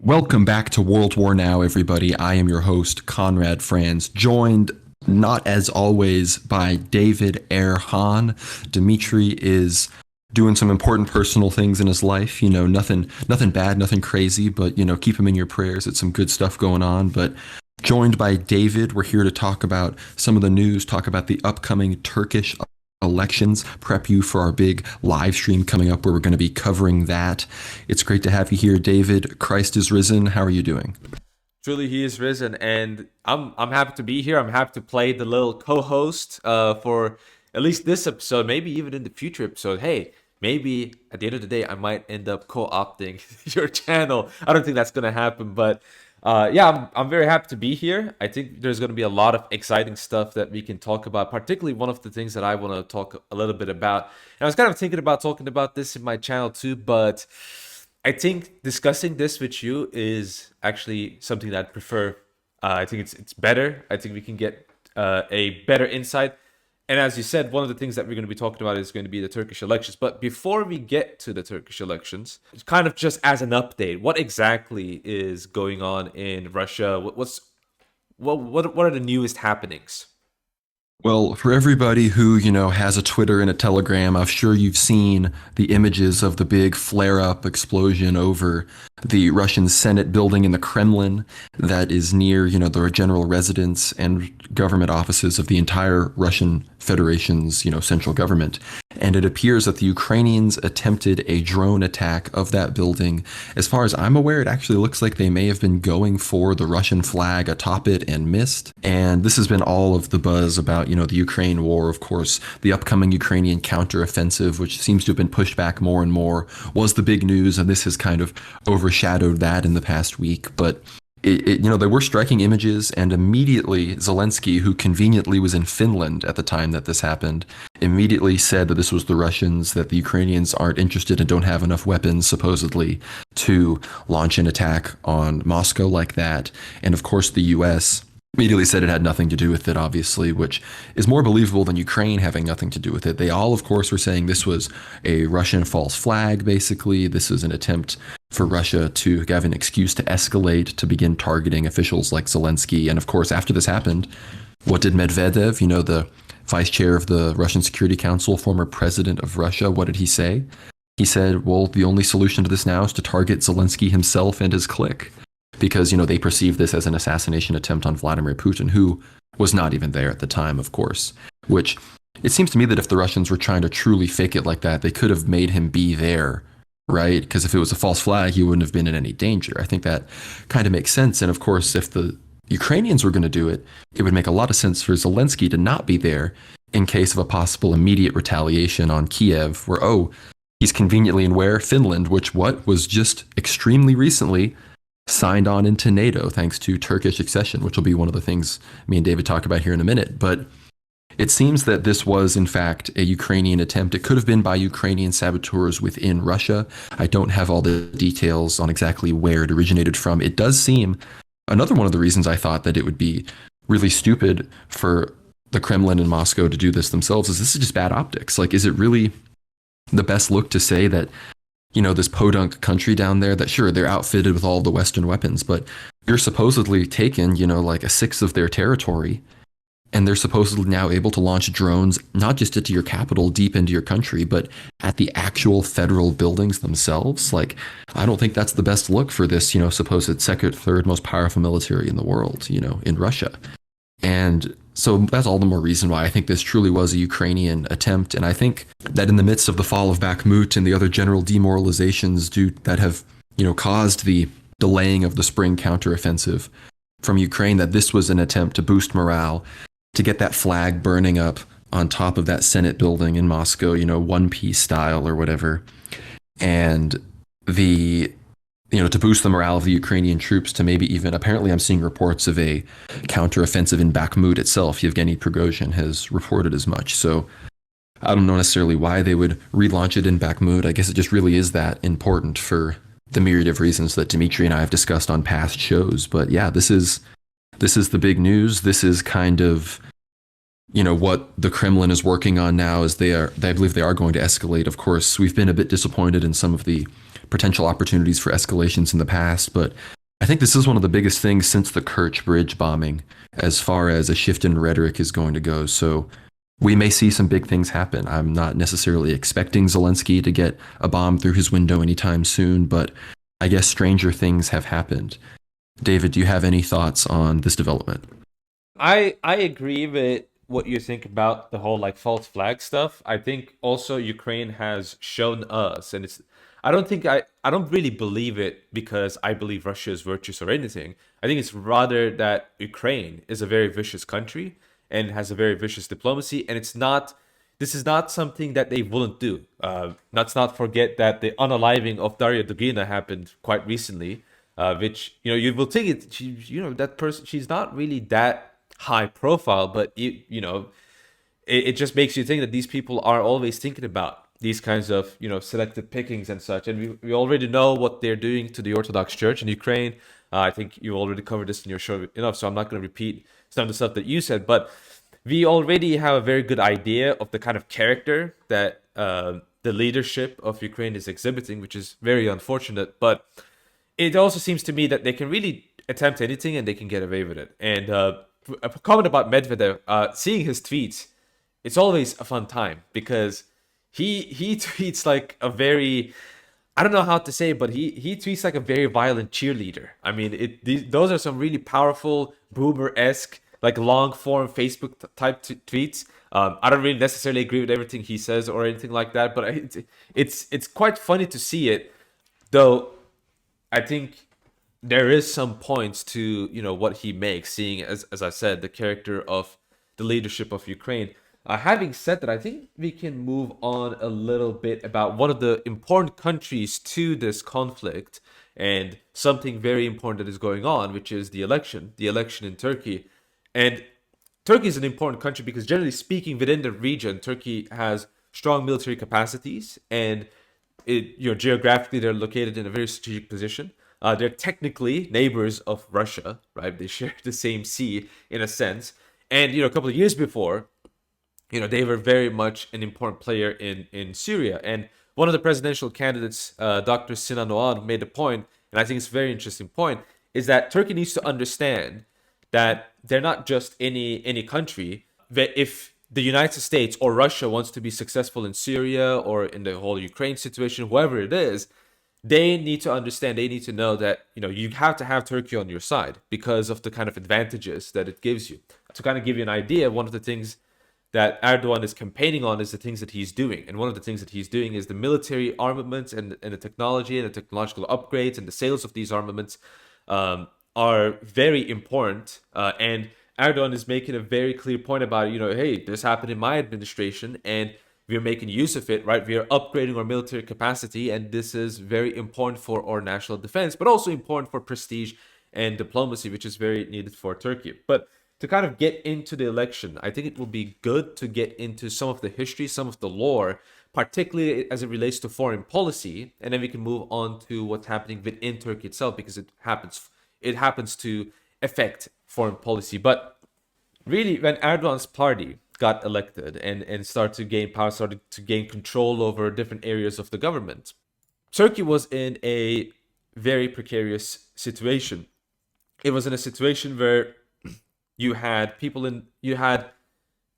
Welcome back to World War Now, everybody. I am your host, Conrad Franz, joined not as always by David Erhan. Dimitri is doing some important personal things in his life. You know, nothing bad, nothing crazy, but keep him in your prayers. It's some good stuff going on. But joined by David, we're here to talk about some of the news, talk about the upcoming Turkish elections, prep you for our big live stream coming up where we're going to be covering that. It's great to have you here, David. Christ is risen. How are you doing? Truly, he is risen, and I'm happy to be here. I'm happy to play the little co-host for at least this episode, maybe even in the future episode. Hey, maybe at the end of the day, I might end up co-opting your channel. I don't think that's gonna happen, but yeah, I'm very happy to be here. I think there's going to be a lot of exciting stuff that we can talk about, particularly one of the things that I want to talk a little bit about. And I was kind of thinking about talking about this in my channel too, but I think discussing this with you is actually something that I prefer. I think it's better. I think we can get a better insight. And as you said, one of the things that we're going to be talking about is going to be the Turkish elections. But before we get to the Turkish elections, kind of just as an update, what exactly is going on in Russia? What are the newest happenings? Well, for everybody who, has a Twitter and a Telegram, I'm sure you've seen the images of the big flare-up explosion over the Russian Senate building in the Kremlin that is near, the general residence and government offices of the entire Russian Federation's, central government. And it appears that the Ukrainians attempted a drone attack of that building. As far as I'm aware, it actually looks like they may have been going for the Russian flag atop it and missed. And this has been all of the buzz about, the Ukraine war. Of course, the upcoming Ukrainian counteroffensive, which seems to have been pushed back more and more, was the big news. And this has kind of overshadowed that in the past week. But there were striking images, and immediately Zelensky, who conveniently was in Finland at the time that this happened, immediately said that this was the Russians, that the Ukrainians aren't interested and don't have enough weapons, supposedly, to launch an attack on Moscow like that. And of course, the US immediately said it had nothing to do with it, obviously, which is more believable than Ukraine having nothing to do with it. They all, of course, were saying this was a Russian false flag, basically. This is an attempt for Russia to have an excuse to escalate, to begin targeting officials like Zelensky. And of course, after this happened, what did Medvedev, the vice chair of the Russian Security Council, former president of Russia, what did he say? He said, well, the only solution to this now is to target Zelensky himself and his clique. Because, they perceive this as an assassination attempt on Vladimir Putin, who was not even there at the time, of course. Which, it seems to me that if the Russians were trying to truly fake it like that, they could have made him be there, right? Because if it was a false flag, he wouldn't have been in any danger. I think that kind of makes sense. And of course, if the Ukrainians were going to do it, it would make a lot of sense for Zelensky to not be there in case of a possible immediate retaliation on Kiev, where, he's conveniently in where? Finland, which was just extremely recently signed on into NATO thanks to Turkish accession, which will be one of the things me and David talk about here in a minute. But it seems that this was, in fact, a Ukrainian attempt. It could have been by Ukrainian saboteurs within Russia. I don't have all the details on exactly where it originated from. It does seem, another one of the reasons I thought that it would be really stupid for the Kremlin and Moscow to do this themselves is this is just bad optics. Like, is it really the best look to say that this podunk country down there that, sure, they're outfitted with all the Western weapons, but you're supposedly taken, like a sixth of their territory, and they're supposedly now able to launch drones, not just into your capital, deep into your country, but at the actual federal buildings themselves. Like, I don't think that's the best look for this, supposed second, third most powerful military in the world, in Russia. And so that's all the more reason why I think this truly was a Ukrainian attempt. And I think that in the midst of the fall of Bakhmut and the other general demoralizations that have, caused the delaying of the spring counteroffensive from Ukraine, that this was an attempt to boost morale, to get that flag burning up on top of that Senate building in Moscow, One Piece style or whatever. And to boost the morale of the Ukrainian troops, to maybe even, apparently I'm seeing reports of a counteroffensive in Bakhmut itself. Yevgeny Prigozhin has reported as much. So I don't know necessarily why they would relaunch it in Bakhmut. I guess it just really is that important for the myriad of reasons that Dimitri and I have discussed on past shows. But yeah, this is the big news. This is kind of, what the Kremlin is working on now is I believe they are going to escalate. Of course, we've been a bit disappointed in some of the potential opportunities for escalations in the past, but think this is one of the biggest things since the Kerch Bridge bombing, as far as a shift in rhetoric is going to go. So we may see some big things happen. I'm not necessarily expecting Zelensky to get a bomb through his window anytime soon, but I guess stranger things have happened. David, do you have any thoughts on this development? I agree with what you think about the whole like false flag stuff. I think also Ukraine has shown us, and it's I don't really believe it because I believe Russia is virtuous or anything. I think it's rather that Ukraine is a very vicious country and has a very vicious diplomacy, and it's not. This is not something that they wouldn't do. Let's not forget that the unaliving of Daria Dugina happened quite recently, which you will think that person. She's not really that high profile, but it just makes you think that these people are always thinking about these kinds of selective pickings and such. And we already know what they're doing to the Orthodox Church in Ukraine. I think you already covered this in your show enough, so I'm not going to repeat some of the stuff that you said. But we already have a very good idea of the kind of character that the leadership of Ukraine is exhibiting, which is very unfortunate. But it also seems to me that they can really attempt anything and they can get away with it. And a comment about Medvedev, seeing his tweets, it's always a fun time because he tweets like a very, I don't know how to say it, but he tweets like a very violent cheerleader. I mean, those are some really powerful boomer-esque like long form Facebook type tweets. I don't really necessarily agree with everything he says or anything like that, but it's quite funny to see it, though. I think there is some points to what he makes, seeing as I said the character of the leadership of Ukraine. Having said that, I think we can move on a little bit about one of the important countries to this conflict and something very important that is going on, which is the election in Turkey. And Turkey is an important country because generally speaking, within the region, Turkey has strong military capacities and geographically they're located in a very strategic position. They're technically neighbors of Russia, right? They share the same sea in a sense. And a couple of years before, they were very much an important player in Syria. And one of the presidential candidates, Dr. Sinan Oğan, made a point, and I think it's a very interesting point, is that Turkey needs to understand that they're not just any country. That if the United States or Russia wants to be successful in Syria or in the whole Ukraine situation, whoever it is, they need to understand, they need to know that, you have to have Turkey on your side because of the kind of advantages that it gives you. To kind of give you an idea, one of the things that Erdogan is campaigning on is the things that he's doing. And one of the things that he's doing is the military armaments and the technology and the technological upgrades and the sales of these armaments are very important. And Erdogan is making a very clear point about, hey, this happened in my administration and we're making use of it, right? We are upgrading our military capacity, and this is very important for our national defense, but also important for prestige and diplomacy, which is very needed for Turkey. But to kind of get into the election, I think it will be good to get into some of the history, some of the lore, particularly as it relates to foreign policy, and then we can move on to what's happening within Turkey itself, because it happens to affect foreign policy. But really, when Erdogan's party got elected and started to gain power, started to gain control over different areas of the government, Turkey was in a very precarious situation. It was in a situation where you had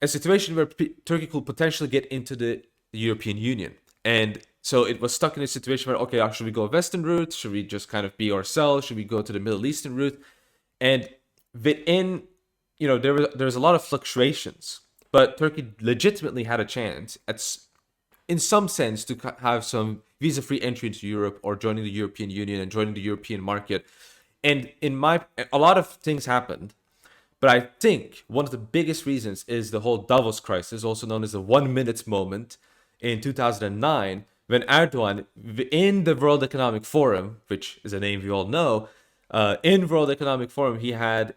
a situation where Turkey could potentially get into the European Union. And so it was stuck in a situation where, okay, should we go Western route? Should we just kind of be ourselves? Should we go to the Middle Eastern route? And within, there's a lot of fluctuations. But Turkey legitimately had a chance, in some sense, to have some visa-free entry into Europe or joining the European Union and joining the European market. And a lot of things happened. But I think one of the biggest reasons is the whole Davos crisis, also known as the 1 minute moment in 2009, when Erdogan, in the World Economic Forum, which is a name we all know, in World Economic Forum, there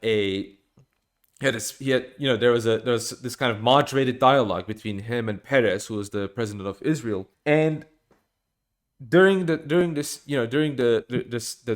was this kind of moderated dialogue between him and Peres, who was the president of Israel. And during the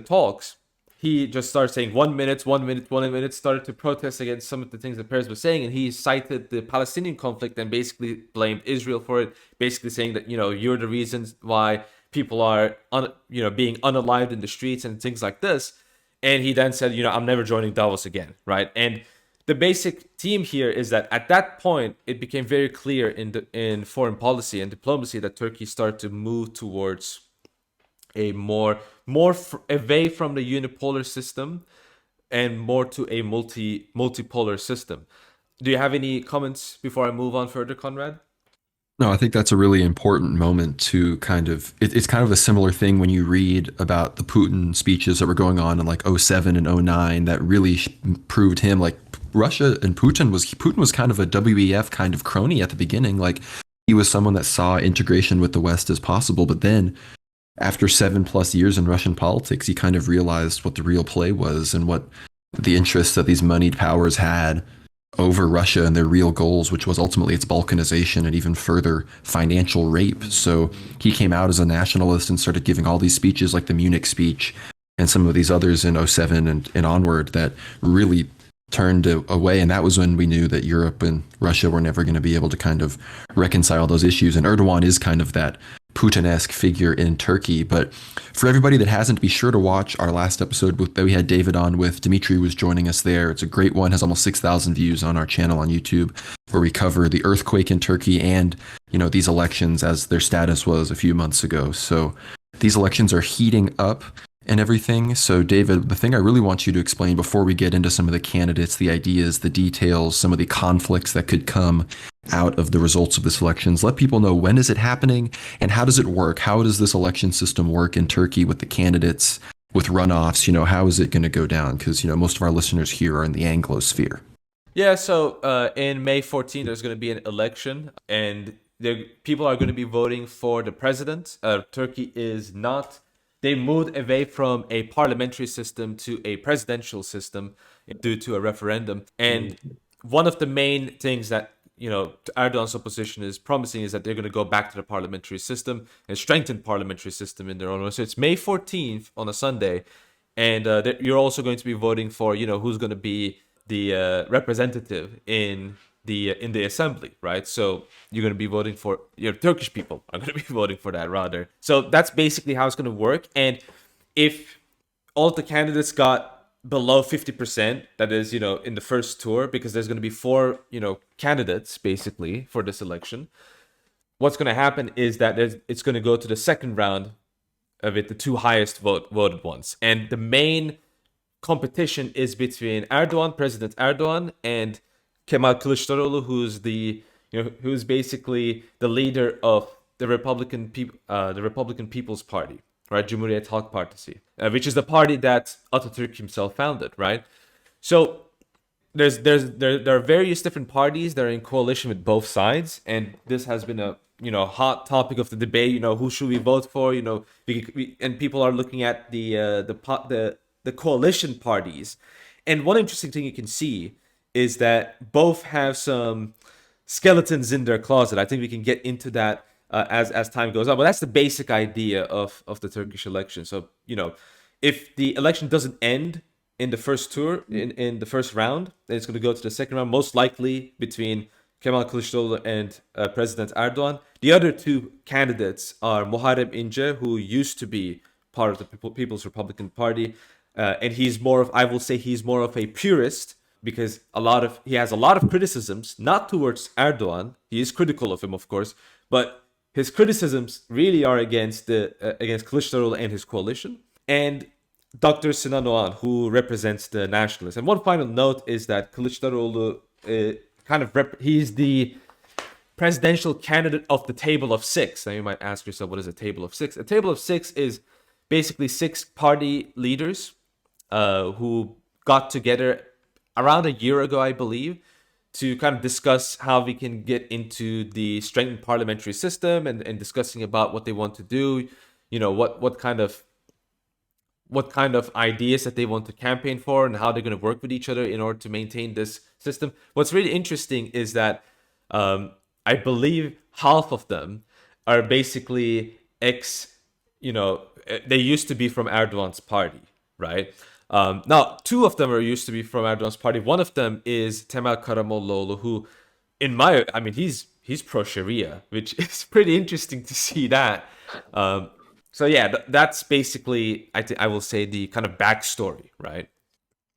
talks, he just started saying 1 minute, 1 minute, 1 minute, started to protest against some of the things that Peres was saying, and he cited the Palestinian conflict and basically blamed Israel for it, basically saying that, you're the reasons why people are being unalived in the streets and things like this. And he then said, I'm never joining Davos again, right? And the basic theme here is that at that point, it became very clear in foreign policy and diplomacy that Turkey started to move towards a away from the unipolar system and more to a multipolar system. Do you have any comments before I move on further, Conrad? No, I think that's a really important moment to kind of, it's kind of a similar thing when you read about the Putin speeches that were going on in like '07 and '09 that really proved him like Russia and Putin was kind of a WEF kind of crony at the beginning. Like he was someone that saw integration with the West as possible, but then after 7+ years in Russian politics, he kind of realized what the real play was and what the interests that these moneyed powers had over Russia and their real goals, which was ultimately its balkanization and even further financial rape. So he came out as a nationalist and started giving all these speeches like the Munich speech and some of these others in '07 and onward that really turned away. And that was when we knew that Europe and Russia were never going to be able to kind of reconcile those issues. And Erdogan is kind of that Putin-esque figure in Turkey. But for everybody that hasn't, be sure to watch our last episode that we had David on with. Dimitri was joining us there. It's a great one, has almost 6,000 views on our channel on YouTube, where we cover the earthquake in Turkey and, these elections as their status was a few months ago. So these elections are heating up and everything. So David, the thing I really want you to explain before we get into some of the candidates, the ideas, the details, some of the conflicts that could come out of the results of this elections, let people know, when is it happening and how does it work? How does this election system work in Turkey with the candidates, with runoffs? How is it going to go down? Because, most of our listeners here are in the Anglosphere. Yeah, so in May 14th, there's going to be an election, and people are going to be voting for the president. Turkey is not, they moved away from a parliamentary system to a presidential system due to a referendum. And one of the main things that Erdogan's opposition is promising is that they're going to go back to the parliamentary system and strengthen parliamentary system in their own way. So it's May 14th on a Sunday, and you're also going to be voting for who's going to be the representative in the assembly, right? So you're going to be voting for Turkish people are going to be voting for that rather. So that's basically how it's going to work. And if all of the candidates got below 50%, that is, in the first tour, because there's going to be four, candidates basically for this election. What's going to happen is that it's going to go to the second round of it, the two highest voted ones. And the main competition is between President Erdogan, and Kemal Kılıçdaroğlu, who's basically the leader of the Republican People's Party, right? Cumhuriyet Halk Partisi, which is the party that Atatürk himself founded, right? So there are various different parties that are in coalition with both sides, and this has been a hot topic of the debate. Who should we vote for? And people are looking at the coalition parties, and one interesting thing you can see is that both have some skeletons in their closet. I think we can get into that as time goes on, but that's the basic idea of the Turkish election. So if the election doesn't end in the first tour, in the first round, then it's going to go to the second round, most likely between Kemal Kılıçdaroğlu and President Erdogan. The other two candidates are Muharrem İnce, who used to be part of the People's Republican Party, and he's more of a purist, because he has a lot of criticisms, not towards Erdogan. He is critical of him, of course, but his criticisms really are against Kılıçdaroğlu and his coalition. And Dr. Sinan Oğan, who represents the nationalists. And one final note is that Kılıçdaroğlu he's the presidential candidate of the Table of Six. Now you might ask yourself, what is a Table of Six? A Table of Six is basically six party leaders who got together around a year ago, I believe, to kind of discuss how we can get into the strengthened parliamentary system, and discussing about what they want to do, what kind of ideas that they want to campaign for, and how they're going to work with each other in order to maintain this system. What's really interesting is that I believe half of them are basically they used to be from Erdogan's party, right? Now, two of them used to be from Erdogan's party. One of them is Temel Karamollaoğlu, who, he's pro-Sharia, which is pretty interesting to see that. So yeah, that's basically I will say the kind of backstory, right?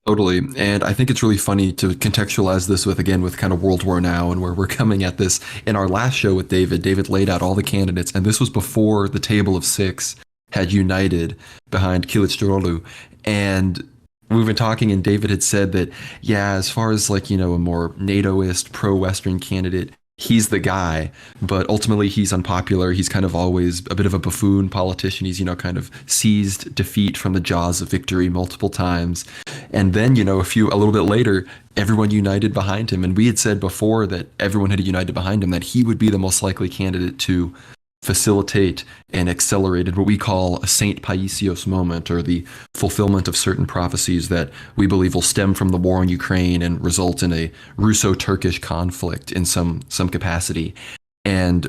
Totally. And I think it's really funny to contextualize this with, again, with kind of World War now and where we're coming at this. In our last show with David, David laid out all the candidates, and this was before the table of six had united behind Kılıçdaroğlu. And we've been talking, and David had said that, yeah, as far as like, a more NATOist, pro-Western candidate, he's the guy, but ultimately he's unpopular. He's kind of always a bit of a buffoon politician. He's, kind of seized defeat from the jaws of victory multiple times. And then, a little bit later, everyone united behind him. And we had said before that everyone had united behind him, that he would be the most likely candidate to facilitate and accelerated what we call a Saint Paisios moment, or the fulfillment of certain prophecies that we believe will stem from the war in Ukraine and result in a Russo-Turkish conflict in some capacity. And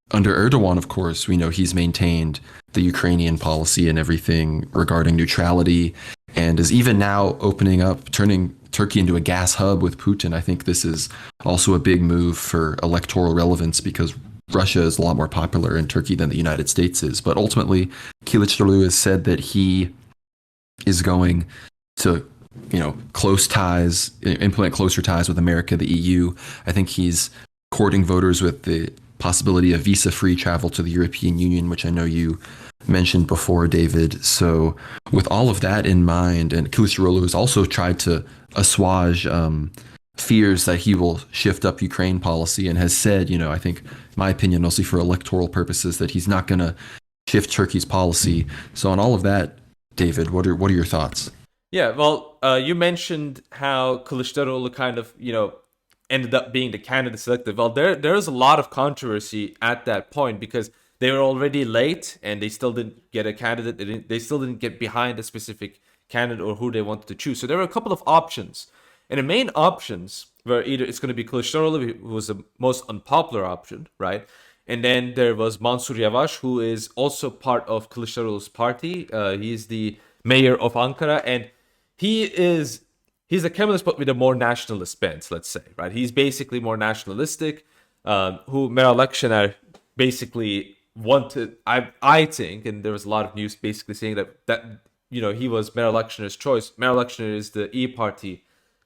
under Erdogan, of course, we know he's maintained the Ukrainian policy and everything regarding neutrality, and is even now opening up, turning Turkey into a gas hub with Putin. I think this is also a big move for electoral relevance, because Russia is a lot more popular in Turkey than the United States is. But ultimately, Kılıçdaroğlu has said that he is going to, close ties, implement closer ties with America, the EU. I think he's courting voters with the possibility of visa-free travel to the European Union, which I know you mentioned before, David. So with all of that in mind, and Kılıçdaroğlu has also tried to assuage fears that he will shift up Ukraine policy, and has said, I think, my opinion, mostly for electoral purposes, that he's not going to shift Turkey's policy. So on all of that, David, what are your thoughts? Yeah, well, you mentioned how Kılıçdaroğlu kind of, ended up being the candidate selected. Well, there's a lot of controversy at that point, because they were already late and they still didn't get a candidate. They still didn't get behind a specific candidate or who they wanted to choose. So there were a couple of options. And the main options were either it's going to be Kılıçdaroğlu, who was the most unpopular option, right? And then there was Mansur Yavaş, who is also part of Kılıçdaroğlu's party. He's the mayor of Ankara, and he's a Kemalist but with a more nationalist bent, let's say, right? He's basically more nationalistic, who Meral Akşener basically wanted. I think, and there was a lot of news basically saying that he was Meral Akşener's choice. Meral Akşener is the E Party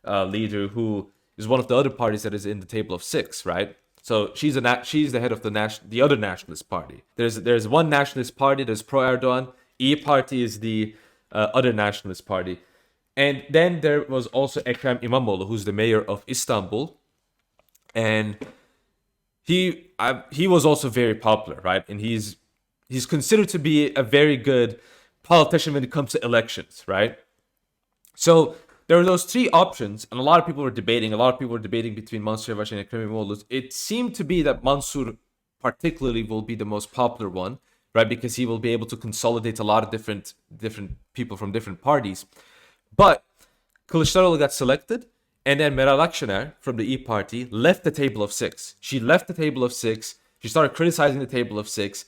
leader, who is one of the other parties that is in the table of six, right? So she's the head of the other nationalist party. There's one nationalist party that's pro Erdogan. E Party is the other nationalist party, and then there was also Ekrem İmamoğlu, who's the mayor of Istanbul, and he was also very popular, right? And he's considered to be a very good politician when it comes to elections, right? So there were those three options, and a lot of people were debating. A lot of people were debating between Mansur Yavaş and Ekrem İmamoğlu. It seemed to be that Mansur, particularly, will be the most popular one, right? Because he will be able to consolidate a lot of different people from different parties. But Kılıçdaroğlu got selected, and then Meral Akşener from the E Party left the table of six. She left the table of six. She started criticizing the table of six,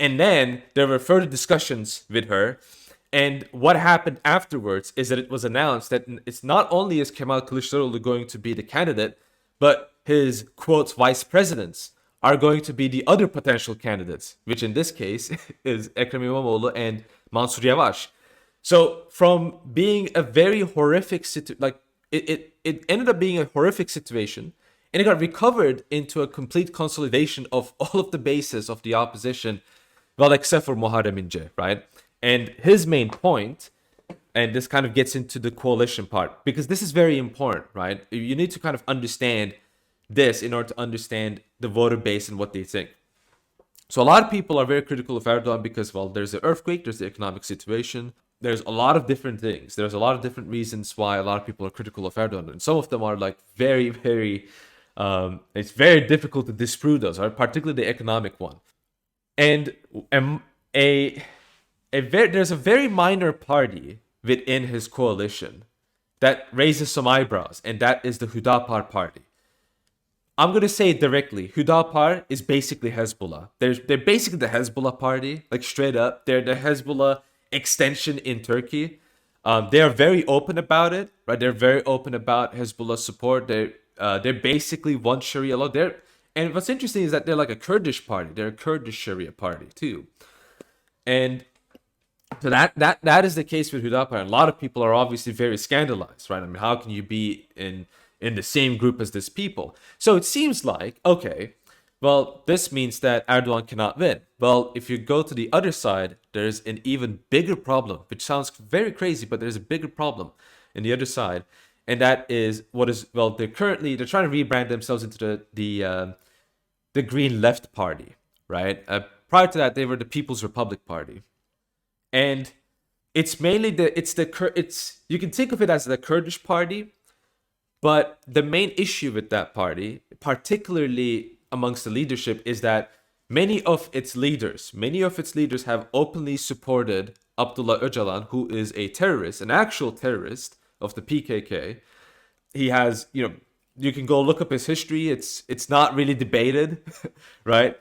and then there were further discussions with her. And what happened afterwards is that it was announced that it's not only is Kemal Kılıçdaroğlu going to be the candidate, but his, quote, vice presidents are going to be the other potential candidates, which in this case is Ekrem İmamoğlu and Mansur Yavaş. So from being a very horrific situation, it ended up being a horrific situation, and it got recovered into a complete consolidation of all of the bases of the opposition, well, except for Muharrem İnce, right? And his main point, and this kind of gets into the coalition part, because this is very important, right? You need to kind of understand this in order to understand the voter base and what they think. So a lot of people are very critical of Erdogan because, well, there's the earthquake, there's the economic situation, there's a lot of different things. There's a lot of different reasons why a lot of people are critical of Erdogan. And some of them are like very, very, it's very difficult to disprove those, right? Particularly the economic one. And there's a very minor party within his coalition that raises some eyebrows, and that is the Hüdapar party. I'm going to say it directly. Hüdapar is basically Hezbollah. They're basically the Hezbollah party, like straight up. They're the Hezbollah extension in Turkey. They are very open about it, right? They're very open about Hezbollah support. They're basically want Sharia law. And what's interesting is that they're like a Kurdish party. They're a Kurdish Sharia party too. And So that is the case with Hudapar. A lot of people are obviously very scandalized, right? I mean, how can you be in the same group as this people? So it seems like, okay, well, this means that Erdogan cannot win. Well, if you go to the other side, there's an even bigger problem, which sounds very crazy, but there's a bigger problem in the other side, and that is what is, well, they're trying to rebrand themselves into the Green Left Party, right? Prior to that, they were the People's Republic Party, and it's mainly it's you can think of it as the Kurdish party, but the main issue with that party, particularly amongst the leadership, is that many of its leaders have openly supported Abdullah Öcalan, who is a terrorist, an actual terrorist of the PKK. He has, you can go look up his history. It's not really debated, right?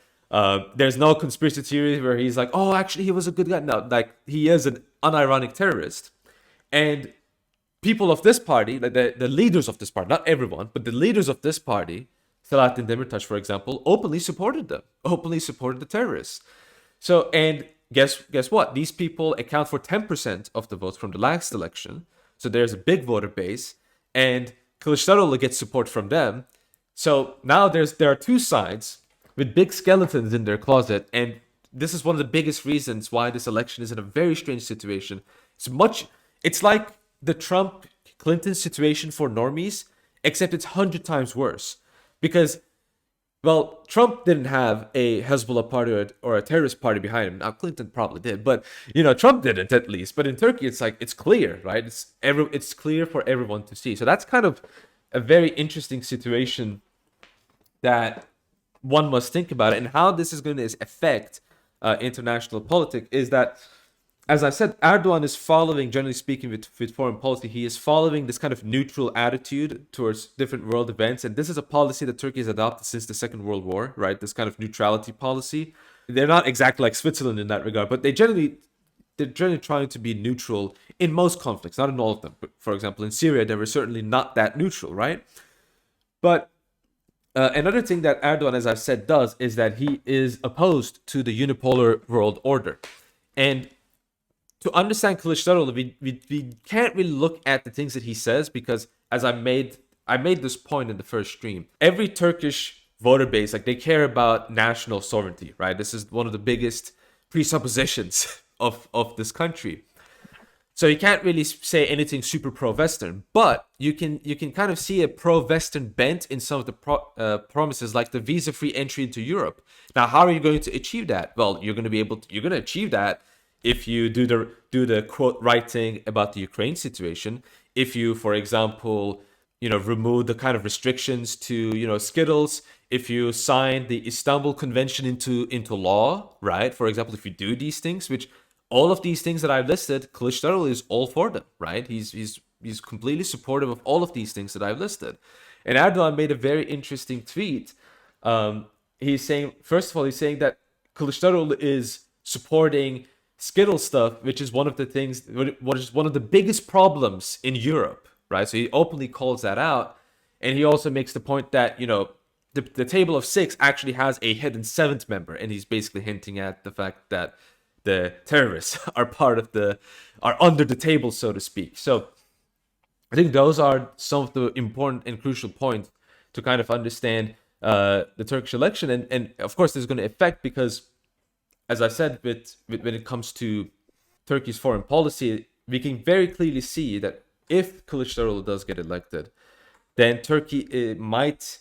There's no conspiracy theory where he's like, oh, actually he was a good guy. No, like he is an unironic terrorist, and people of this party, like the leaders of this party, not everyone, but the leaders of this party, Selahattin Demirtas, for example, openly supported them, openly supported the terrorists. So, and guess what? These people account for 10% of the votes from the last election. So there's a big voter base, and Kılıçdaroğlu gets support from them. So now there are two sides with big skeletons in their closet, and this is one of the biggest reasons why this election is in a very strange situation. It's like the Trump Clinton situation for normies, except it's 100 times worse. Because, well, Trump didn't have a Hezbollah party or a terrorist party behind him. Now Clinton probably did, but Trump didn't, at least. But in Turkey, it's like it's clear, right? It's clear for everyone to see. So that's kind of a very interesting situation that one must think about it, and how this is going to affect international politics is that, as I said, Erdogan is following, generally speaking, with foreign policy, he is following this kind of neutral attitude towards different world events. And this is a policy that Turkey has adopted since the Second World War, right? This kind of neutrality policy. They're not exactly like Switzerland in that regard, but they're generally trying to be neutral in most conflicts, not in all of them. But for example, in Syria, they were certainly not that neutral, right? But another thing that Erdogan, as I've said, does is that he is opposed to the unipolar world order. And to understand Kılıçdaroğlu, we can't really look at the things that he says, because as I made this point in the first stream. Every Turkish voter base, like, they care about national sovereignty, right? This is one of the biggest presuppositions of this country. So you can't really say anything super pro-Western, but you can kind of see a pro-Western bent in some of the promises, like the visa-free entry into Europe. Now, how are you going to achieve that? Well, you're going to achieve that if you do the quote right thing about the Ukraine situation. If you, for example, remove the kind of restrictions to Skittles. If you sign the Istanbul Convention into law, right? For example, if you do these things, which all of these things that I've listed, Kılıçdaroğlu is all for them, right? He's completely supportive of all of these things that I've listed. And Erdogan made a very interesting tweet. He's saying, first of all, he's saying that Kılıçdaroğlu is supporting Skittle stuff, which is one of the biggest problems in Europe, right? So he openly calls that out, and he also makes the point that the table of six actually has a hidden seventh member, and he's basically hinting at the fact that the terrorists are under the table, so to speak. So I think those are some of the important and crucial points to kind of understand the Turkish election, and of course this is going to affect, because, as I said, with when it comes to Turkey's foreign policy, we can very clearly see that if Kılıçdaroğlu does get elected, then Turkey might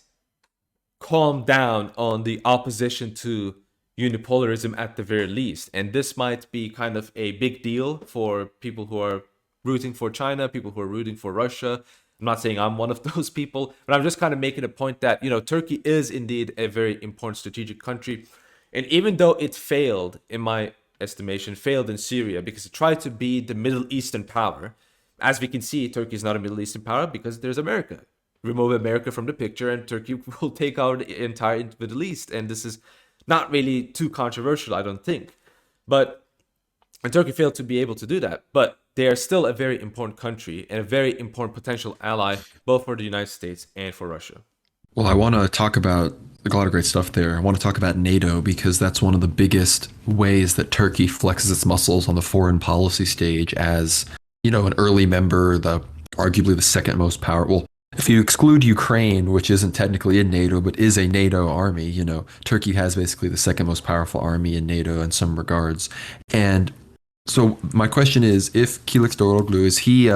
calm down on the opposition to unipolarism at the very least. And this might be kind of a big deal for people who are rooting for China, people who are rooting for Russia. I'm not saying I'm one of those people, but I'm just kind of making a point that, Turkey is indeed a very important strategic country. And even though it failed, in my estimation, failed in Syria because it tried to be the Middle Eastern power, as we can see, Turkey is not a Middle Eastern power because there's America. Remove America from the picture and Turkey will take out the entire Middle East. And this is not really too controversial, I don't think. And Turkey failed to be able to do that. But they are still a very important country and a very important potential ally, both for the United States and for Russia. Well, I want to talk about a lot of great stuff there. I want to talk about NATO because that's one of the biggest ways that Turkey flexes its muscles on the foreign policy stage as, an early member, the arguably the second most powerful. If you exclude Ukraine, which isn't technically in NATO but is a NATO army, Turkey has basically the second most powerful army in NATO in some regards. And so my question is, if Kılıçdaroğlu is he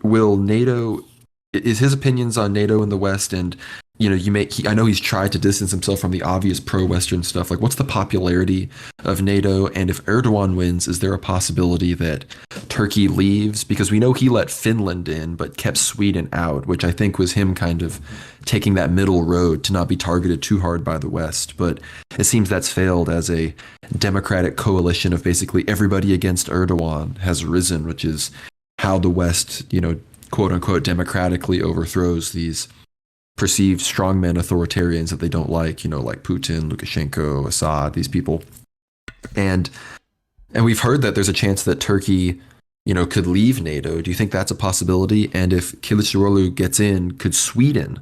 will NATO is his opinions on NATO in the West and I know he's tried to distance himself from the obvious pro-Western stuff. Like, what's the popularity of NATO? And if Erdogan wins, is there a possibility that Turkey leaves? Because we know he let Finland in, but kept Sweden out, which I think was him kind of taking that middle road to not be targeted too hard by the West. But it seems that's failed as a democratic coalition of basically everybody against Erdogan has risen, which is how the West, quote unquote, democratically overthrows these perceived strongmen authoritarians that they don't like Putin, Lukashenko, Assad, these people. And we've heard that there's a chance that Turkey, could leave NATO. Do you think that's a possibility? And if Kılıçdaroğlu gets in, could Sweden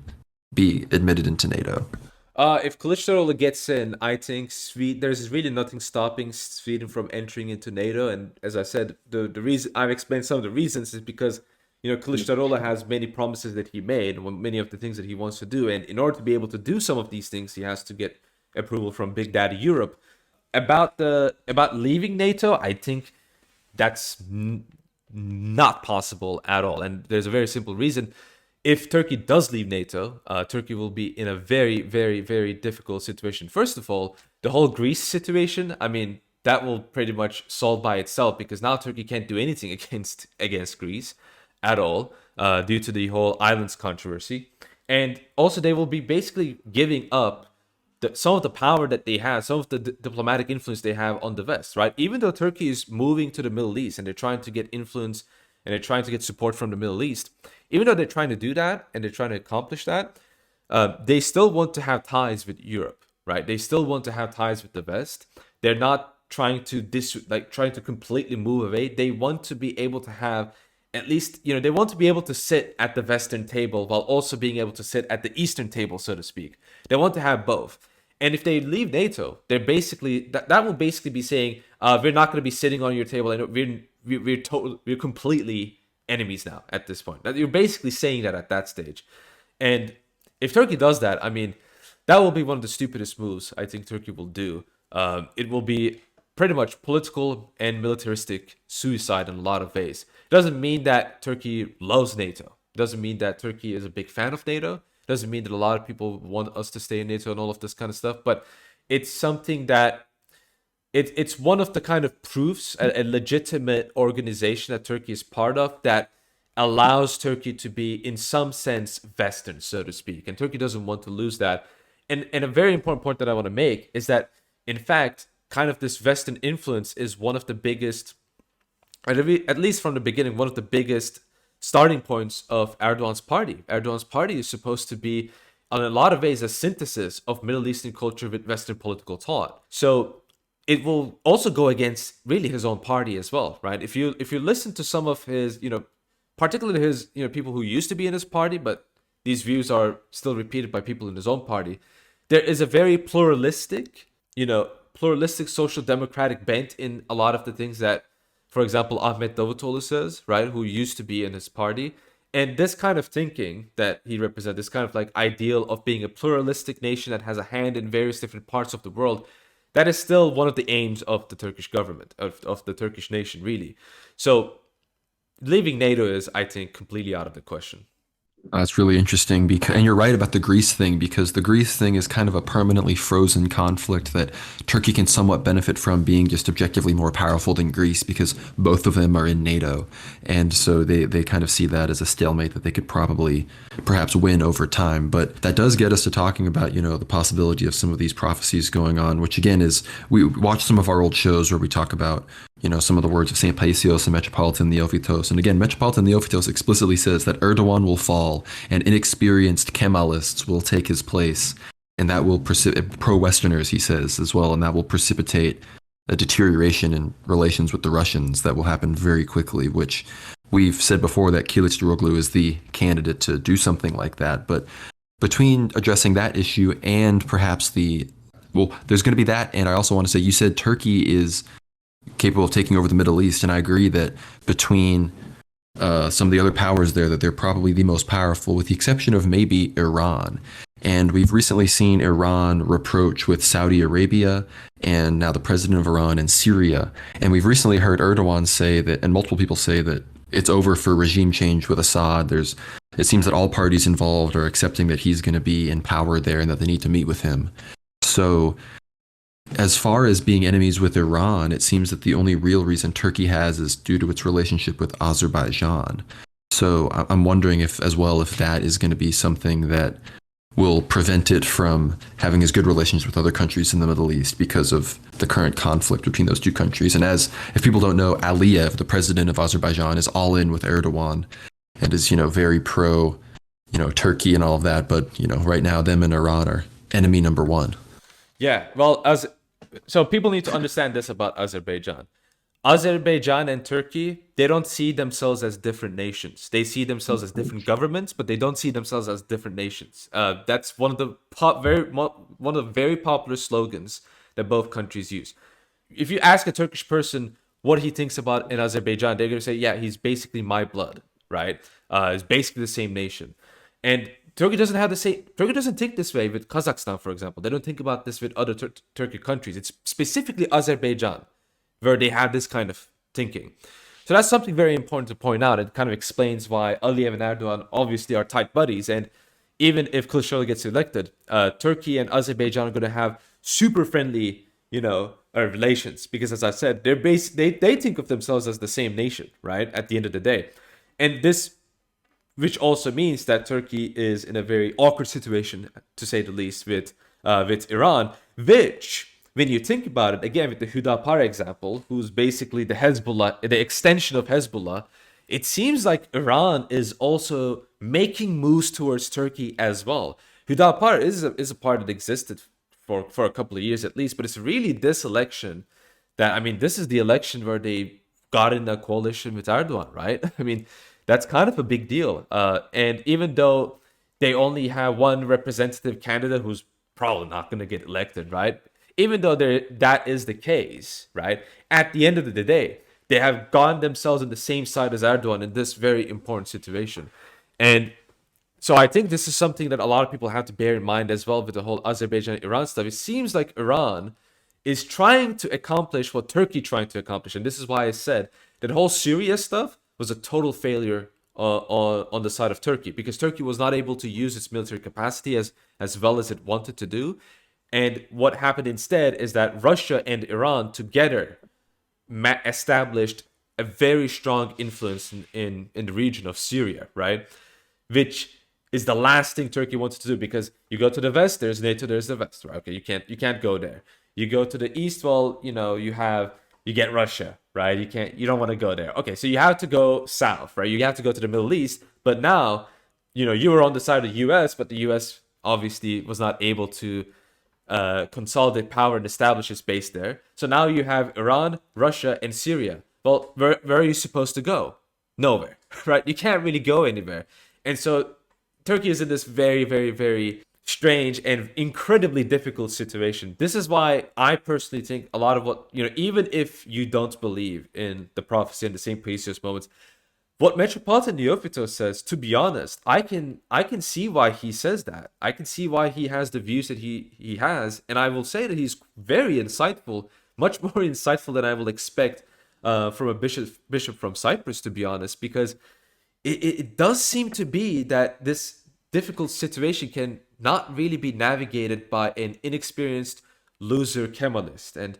be admitted into NATO? If Kılıçdaroğlu gets in, I think there's really nothing stopping Sweden from entering into NATO. And as I said, the reason I've explained some of the reasons is because Kılıçdaroğlu has many promises that he made, many of the things that he wants to do, and in order to be able to do some of these things, he has to get approval from Big Daddy Europe. About leaving NATO, I think that's not possible at all, and there's a very simple reason. If Turkey does leave NATO, Turkey will be in a very, very, very difficult situation. First of all, the whole Greece situation, I mean, that will pretty much solve by itself because now Turkey can't do anything against Greece at all due to the whole islands controversy. And also they will be basically giving up some of the power that they have, some of the diplomatic influence they have on the West, right? Even though Turkey is moving to the Middle East and they're trying to get influence and they're trying to get support from the Middle East, even though they're trying to do that and they're trying to accomplish that, they still want to have ties with Europe, right? They still want to have ties with the West. They're not trying to trying to completely move away. They want to be able to have at least, they want to be able to sit at the Western table while also being able to sit at the Eastern table, so to speak. They want to have both. And if they leave NATO, they're basically, that will basically be saying, we're not going to be sitting on your table and we're completely enemies now at this point. You're basically saying that at that stage. And if Turkey does that, I mean, that will be one of the stupidest moves I think Turkey will do. It will be pretty much political and militaristic suicide in a lot of ways. It doesn't mean that Turkey loves NATO. It doesn't mean that Turkey is a big fan of NATO. It doesn't mean that a lot of people want us to stay in NATO and all of this kind of stuff. But it's something that it's one of the kind of proofs, a legitimate organization that Turkey is part of that allows Turkey to be, in some sense, Western, so to speak. And Turkey doesn't want to lose that. And a very important point that I want to make is that, in fact, kind of this Western influence is one of the biggest, at least from the beginning, one of the biggest starting points of Erdogan's party. Erdogan's party is supposed to be, in a lot of ways, a synthesis of Middle Eastern culture with Western political thought. So it will also go against really his own party as well, right? If you listen to some of his, particularly his, people who used to be in his party, but these views are still repeated by people in his own party, there is a very pluralistic social democratic bent in a lot of the things that, for example, Ahmet Davutoğlu says, right, who used to be in his party. And this kind of thinking that he represents, this kind of like ideal of being a pluralistic nation that has a hand in various different parts of the world, that is still one of the aims of the Turkish government, of the Turkish nation, really. So leaving NATO is, I think, completely out of the question. That's really interesting and you're right about the Greece thing because the Greece thing is kind of a permanently frozen conflict that Turkey can somewhat benefit from being just objectively more powerful than Greece because both of them are in NATO. And so they kind of see that as a stalemate that they could perhaps win over time. But that does get us to talking about, the possibility of some of these prophecies going on, which again is we watch some of our old shows where we talk about some of the words of St. Paisios and Metropolitan Neophytos. And again, Metropolitan Neophytos explicitly says that Erdogan will fall and inexperienced Kemalists will take his place. And that will pro-Westerners, he says, as well. And that will precipitate a deterioration in relations with the Russians that will happen very quickly, which we've said before that Kılıçdaroğlu is the candidate to do something like that. But between addressing that issue and perhaps well, there's going to be that. And I also want to say, you said Turkey is capable of taking over the Middle East. And I agree that between some of the other powers there, that they're probably the most powerful, with the exception of maybe Iran. And we've recently seen Iran reproach with Saudi Arabia and now the president of Iran and Syria. And we've recently heard Erdogan say that, and multiple people say that it's over for regime change with Assad. It seems that all parties involved are accepting that he's going to be in power there and that they need to meet with him. So, as far as being enemies with Iran, it seems that the only real reason Turkey has is due to its relationship with Azerbaijan. So I'm wondering if, as well, if that is going to be something that will prevent it from having as good relations with other countries in the Middle East because of the current conflict between those two countries. And if people don't know, Aliyev, the president of Azerbaijan, is all in with Erdogan and is, very pro, Turkey and all of that. But, right now, them and Iran are enemy number one. Yeah, well, so people need to understand this about Azerbaijan. Azerbaijan and Turkey, they don't see themselves as different nations. They see themselves as different governments, but they don't see themselves as different nations. That's one of the very popular slogans that both countries use. If you ask a Turkish person what he thinks about in Azerbaijan, they're going to say, yeah, he's basically my blood, right? It's basically the same nation. And Turkey doesn't have the same. Turkey doesn't think this way with Kazakhstan, for example. They don't think about this with other Turkic countries. It's specifically Azerbaijan where they have this kind of thinking. So that's something very important to point out. It kind of explains why Aliyev and Erdogan obviously are tight buddies. And even if Kılıçdaroğlu gets elected, Turkey and Azerbaijan are going to have super friendly, relations because, as I said, they think of themselves as the same nation, right? At the end of the day, and this. Which also means that Turkey is in a very awkward situation, to say the least, with Iran. Which, when you think about it, again with the Hüdapar example, who's basically the extension of Hezbollah, it seems like Iran is also making moves towards Turkey as well. Hüdapar is a part that existed for a couple of years at least, but it's really this election this is the election where they got in a coalition with Erdogan, right? That's kind of a big deal. And even though they only have one representative candidate who's probably not going to get elected, right? Even though that is the case, right? At the end of the day, they have gotten themselves on the same side as Erdogan in this very important situation. And so I think this is something that a lot of people have to bear in mind as well with the whole Azerbaijan-Iran stuff. It seems like Iran is trying to accomplish what Turkey trying to accomplish. And this is why I said that whole Syria stuff was a total failure on the side of Turkey because Turkey was not able to use its military capacity as well as it wanted to do. And what happened instead is that Russia and Iran together established a very strong influence in the region of Syria, right? Which is the last thing Turkey wants to do because you go to the west, there's NATO, there's the west, right? Okay, you can't go there. You go to the east, well, you get Russia, right? You don't want to go there. Okay, so you have to go south, right? You have to go to the Middle East. But now, you were on the side of the US, but the US obviously was not able to consolidate power and establish its base there. So now you have Iran, Russia, and Syria. Well, where are you supposed to go? Nowhere, right? You can't really go anywhere. And so Turkey is in this very, very, very strange and incredibly difficult situation. This is why I personally think a lot of what, even if you don't believe in the prophecy and the same Paisios moments, what Metropolitan Neophytos says, to be honest, I can see why he says that. I can see why he has the views that he has. And I will say that he's very insightful, much more insightful than I will expect from a bishop from Cyprus, to be honest, because it does seem to be that this difficult situation can not really be navigated by an inexperienced loser Kemalist. And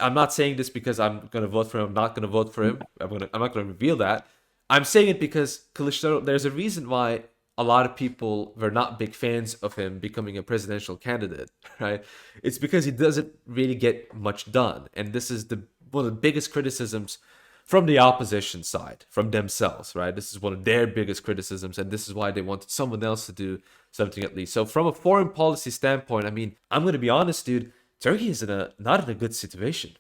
I'm not saying this because I'm going to vote for him. I'm not going to vote for him. I'm not going to reveal that. I'm saying it because Kılıçdaroğlu, there's a reason why a lot of people were not big fans of him becoming a presidential candidate, right? It's because he doesn't really get much done. And this is one of the biggest criticisms from the opposition side, from themselves, right? This is one of their biggest criticisms, and this is why they wanted someone else to do something at least. So from a foreign policy standpoint, I'm going to be honest, dude, Turkey is not in a good situation.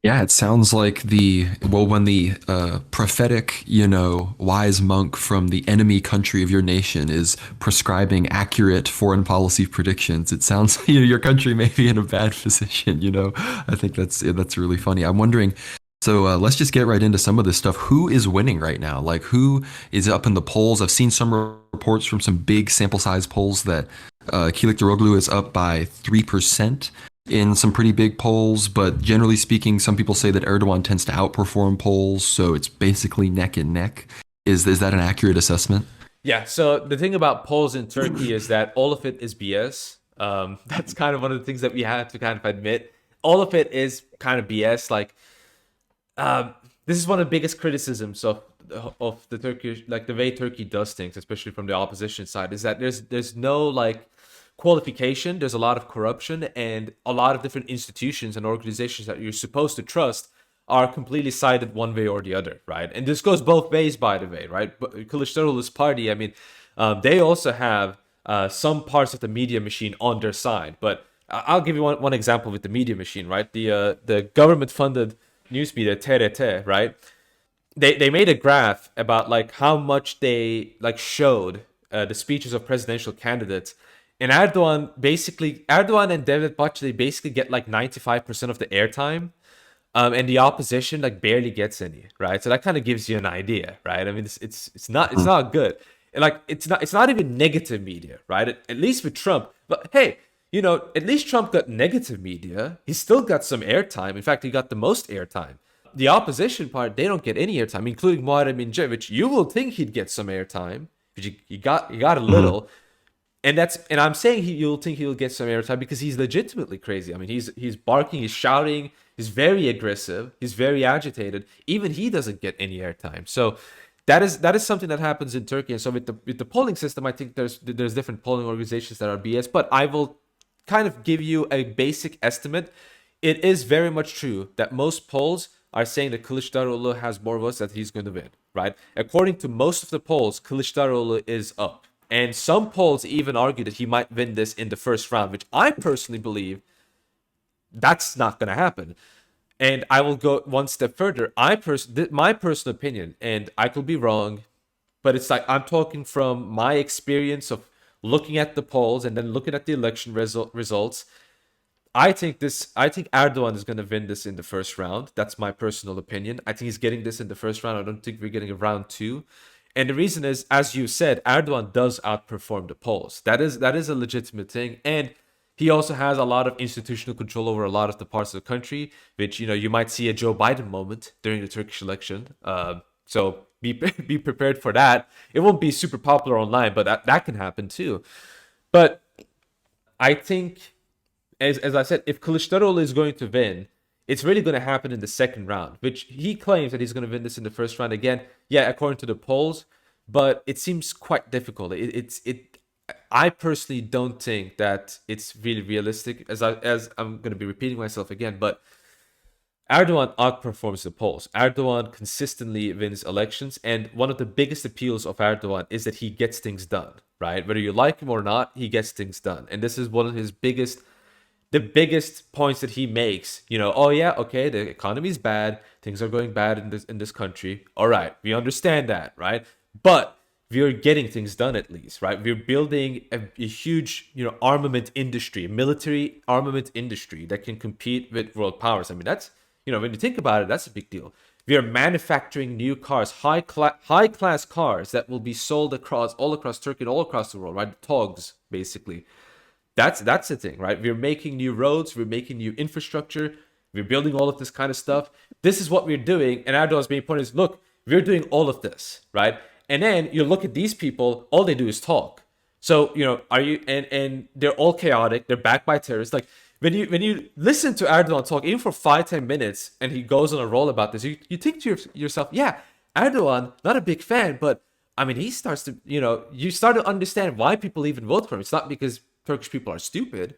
Yeah, it sounds like when the prophetic, wise monk from the enemy country of your nation is prescribing accurate foreign policy predictions, it sounds like your country may be in a bad position. I think that's really funny. I'm wondering, so let's just get right into some of this stuff. Who is winning right now? Like, who is up in the polls? I've seen some reports from some big sample size polls that Kılıçdaroğlu is up by 3% in some pretty big polls, but generally speaking, some people say that Erdogan tends to outperform polls, so it's basically neck and neck. Is that an accurate assessment? Yeah. So the thing about polls in Turkey is that all of it is BS. That's kind of one of the things that we have to kind of admit. All of it is kind of BS. Like, this is one of the biggest criticisms of the Turkish, like the way Turkey does things, especially from the opposition side, is that there's no like qualification. There's a lot of corruption, and a lot of different institutions and organizations that you're supposed to trust are completely sided one way or the other, right? And this goes both ways, by the way, right? But Kılıçdaroğlu's party, I mean, they also have some parts of the media machine on their side. But I'll give you one example with the media machine, right? The government funded news media TRT, right? They made a graph about like how much they like showed the speeches of presidential candidates, and Erdogan and Devlet Bahçeli basically get like 95% of the airtime, and the opposition like barely gets any, right? So that kind of gives you an idea, right? I mean, it's not good. And, like it's not even negative media, right? At least with Trump, but hey, at least Trump got negative media. He still got some airtime. In fact, he got the most airtime. The opposition part, they don't get any airtime, including Muharrem İnce, which you will think he'd get some airtime, but he got a Mm-hmm. little. And I'm saying you'll think he'll get some airtime because he's legitimately crazy. I mean, he's barking, he's shouting, he's very aggressive, he's very agitated. Even he doesn't get any airtime. So that is something that happens in Turkey. And so with the polling system, I think there's different polling organizations that are BS. But I will kind of give you a basic estimate. It is very much true that most polls are saying that Kılıçdaroğlu has more votes that he's going to win, right? According to most of the polls, Kılıçdaroğlu is up. And some polls even argue that he might win this in the first round, which I personally believe that's not going to happen. And I will go one step further. My personal opinion, and I could be wrong, but it's like I'm talking from my experience of looking at the polls and then looking at the election results. I think Erdogan is going to win this in the first round. That's my personal opinion. I think he's getting this in the first round. I don't think we're getting a round two. And the reason is, as you said, Erdogan does outperform the polls. That is a legitimate thing, and he also has a lot of institutional control over a lot of the parts of the country, which you might see a Joe Biden moment during the Turkish election. So be prepared for that. It won't be super popular online, but that can happen too. But I think, as I said, if Kılıçdaroğlu is going to win, it's really going to happen in the second round, which he claims that he's going to win this in the first round again. Yeah, according to the polls, but it seems quite difficult. I personally don't think that it's really realistic. As I'm going to be repeating myself again, but Erdogan outperforms the polls. Erdogan consistently wins elections, and one of the biggest appeals of Erdogan is that he gets things done. Right, whether you like him or not, he gets things done, and this is one of his the biggest points that he makes. Oh yeah, okay, the economy is bad, things are going bad in this country. All right, we understand that, right? But we're getting things done at least, right? We're building a huge, armament industry, military armament industry that can compete with world powers. I mean, that's, when you think about it, that's a big deal. We are manufacturing new cars, high class cars that will be sold all across Turkey and all across the world, right? TOGs, basically. That's the thing, right? We're making new roads, we're making new infrastructure, we're building all of this kind of stuff. This is what we're doing, and Erdogan's main point is, look, we're doing all of this, right? And then you look at these people, all they do is talk. So are you and they're all chaotic, they're backed by terrorists. Like when you listen to Erdogan talk, even for 5-10 minutes, and he goes on a roll about this, you think to yourself, yeah, Erdogan, not a big fan, but I mean, he starts to, you start to understand why people even vote for him. It's not because Turkish people are stupid.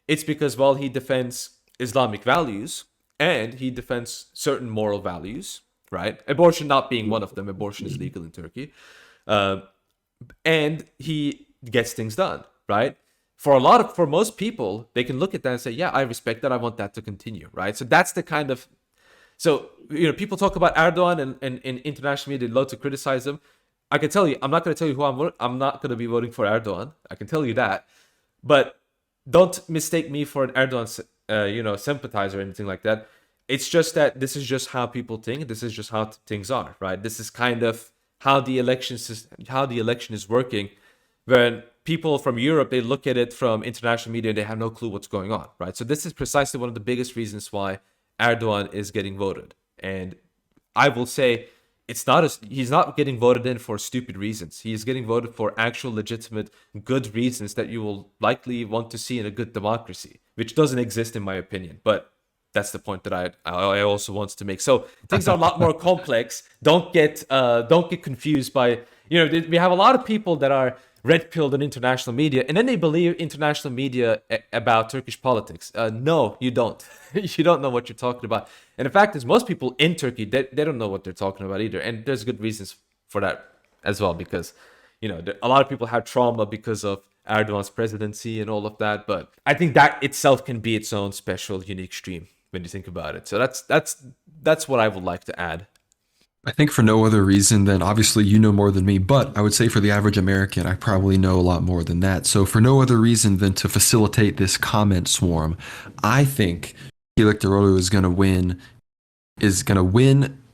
It's because, well, he defends Islamic values and he defends certain moral values, right? Abortion not being one of them. Abortion is legal in Turkey. And he gets things done, right? For most people, they can look at that and say, yeah, I respect that. I want that to continue, right? So that's the kind of So, people talk about Erdogan and in international media, they love to criticize him. I can tell you, I'm not going to tell you who I'm not going to be voting for Erdogan. I can tell you that. But don't mistake me for an Erdogan, sympathizer or anything like that. It's just that this is just how people think. This is just how things are, right? This is kind of how the election is working. When people from Europe, they look at it from international media, they have no clue what's going on, right? So this is precisely one of the biggest reasons why Erdogan is getting voted. And I will say he's not getting voted in for stupid reasons. He is getting voted for actual legitimate good reasons that you will likely want to see in a good democracy, which doesn't exist in my opinion. But that's the point that I also want to make. So things are a lot more complex. Don't get confused by, we have a lot of people that are red pilled in international media, and then they believe international media about Turkish politics. No, you don't. You don't know what you're talking about. And the fact is, most people in Turkey, they don't know what they're talking about either. And there's good reasons for that as well, because, a lot of people have trauma because of Erdogan's presidency and all of that. But I think that itself can be its own special, unique stream when you think about it. So that's what I would like to add. I think for no other reason than obviously you know more than me, but I would say for the average American, I probably know a lot more than that. So for no other reason than to facilitate this comment swarm, I think Electorolo is going to win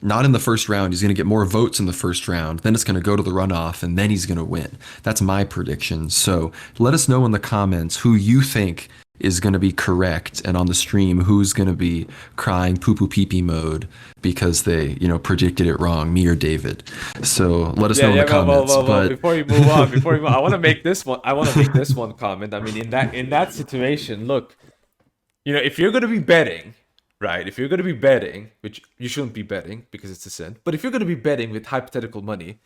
not in the first round. He's going to get more votes in the first round. Then it's going to go to the runoff, and then he's going to win. That's my prediction. So let us know in the comments who you think is going to be correct, and on the stream who's going to be crying poo poo pee pee mode because they predicted it wrong, me or David. So let us know in the comments. But before you move on, I want to make this one comment. I mean, in that situation, look, if you're going to be betting, right? If you're going to be betting, which you shouldn't be betting because it's a sin, but if you're going to be betting with hypothetical money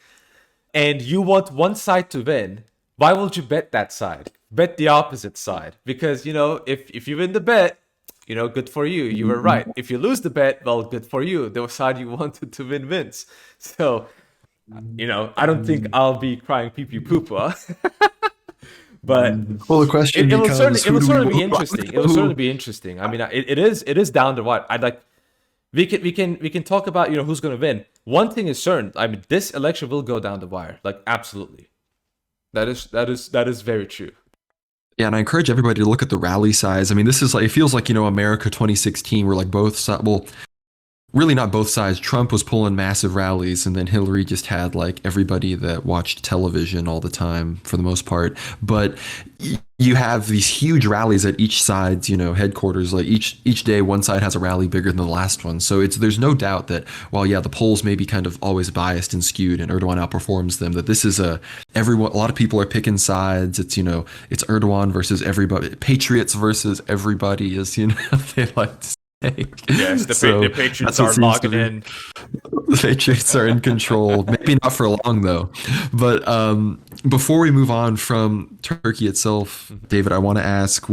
and you want one side to win, why would you bet that side? Bet the opposite side. Because, if you win the bet, good for you. You were right. If you lose the bet, well, good for you. The side you wanted to win wins. So, I don't think I'll be crying pee pee poo poo. But well, the question it will certainly be vote interesting. It will certainly be interesting. I mean, it is down the wire. I'd like we can talk about who's going to win. One thing is certain. I mean, this election will go down the wire. Like, absolutely. That is very true. Yeah, and I encourage everybody to look at the rally size. I mean, this is like, it feels like, America 2016, where like both sides, well, really not both sides. Trump was pulling massive rallies, and then Hillary just had like everybody that watched television all the time for the most part. But you have these huge rallies at each side's, headquarters. Like each day, one side has a rally bigger than the last one. So there's no doubt that while the polls may be kind of always biased and skewed, and Erdogan outperforms them, that this is a lot of people are picking sides. It's it's Erdogan versus everybody, patriots versus everybody, as they like to say. Yes, the Patriots are locked in. The Patriots are in control. Maybe not for long, though. But before we move on from Turkey itself, David, I want to ask,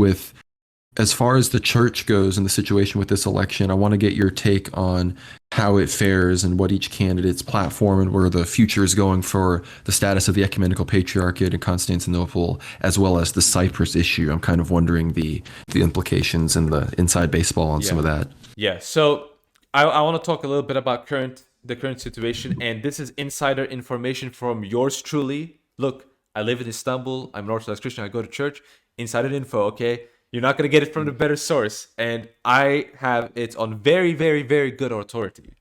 as far as the church goes in the situation with this election, I want to get your take on how it fares and what each candidate's platform and where the future is going for the status of the ecumenical patriarchate in Constantinople, as well as the Cyprus issue. I'm kind of wondering the implications and the inside baseball on some of that. Yeah. So I want to talk a little bit about the current situation, and this is insider information from yours truly. Look, I live in Istanbul. I'm an Orthodox Christian. I go to church. Insider info. Okay. You're not going to get it from the better source. And I have it on very, very, very good authority.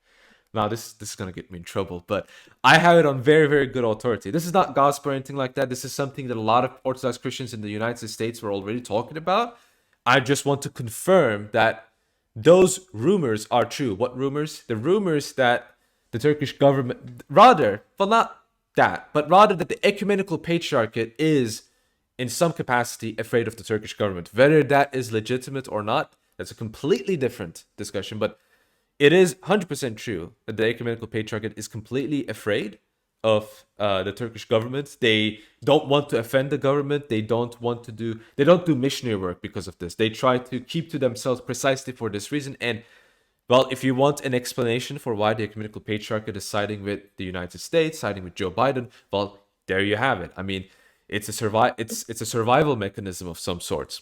Now, this is going to get me in trouble, but I have it on very, very good authority. This is not gospel or anything like that. This is something that a lot of Orthodox Christians in the United States were already talking about. I just want to confirm that those rumors are true. What rumors? The rumors that the Turkish government, rather that the ecumenical patriarchate is in some capacity afraid of the Turkish government. Whether that is legitimate or not, that's a completely different discussion. But it is 100% true that the ecumenical patriarchate is completely afraid of the Turkish government. They don't want to offend the government. They don't do missionary work because of this. They try to keep to themselves precisely for this reason. And well, if you want an explanation for why the ecumenical patriarchate is siding with the United States, siding with Joe Biden, well, there you have it. I mean, it's a survival mechanism of some sorts.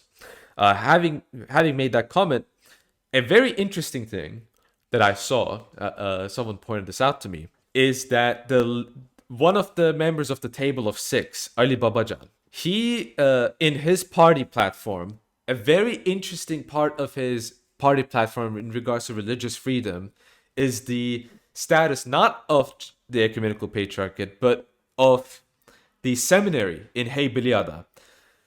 Having made that comment, a very interesting thing that I saw, someone pointed this out to me, is that the one of the members of the Table of Six, Ali Babajan, he in his party platform, a very interesting part of his party platform in regards to religious freedom is the status not of the ecumenical patriarchate but of the seminary in Heybeliada.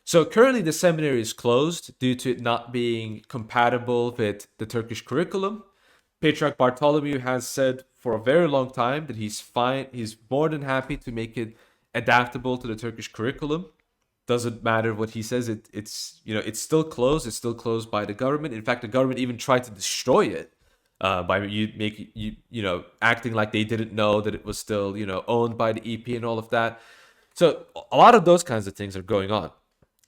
So currently the seminary is closed due to it not being compatible with the Turkish curriculum. Patriarch Bartholomew has said for a very long time that he's fine, he's more than happy to make it adaptable to the Turkish curriculum. Doesn't matter what he says, it's it's still closed. It's still closed by the government. In fact, the government even tried to destroy it by acting like they didn't know that it was still owned by the EP and all of that. So a lot of those kinds of things are going on.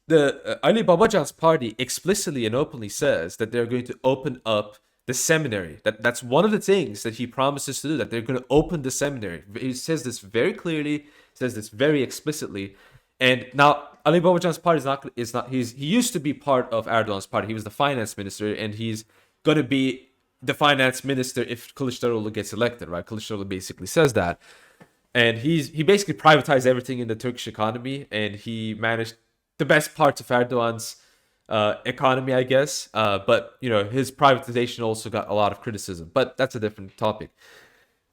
The Ali Babajan's party explicitly and openly says that they're going to open up the seminary. That's one of the things that he promises to do. That they're going to open the seminary. He says this very clearly. Says this very explicitly. And now Ali Babajan's party is not. He used to be part of Erdogan's party. He was the finance minister, and he's going to be the finance minister if Kılıçdaroğlu gets elected. Right? Kılıçdaroğlu basically says that, and he basically privatized everything in the Turkish economy, and he managed the best parts of Erdogan's economy, I guess. But his privatization also got a lot of criticism. But that's a different topic.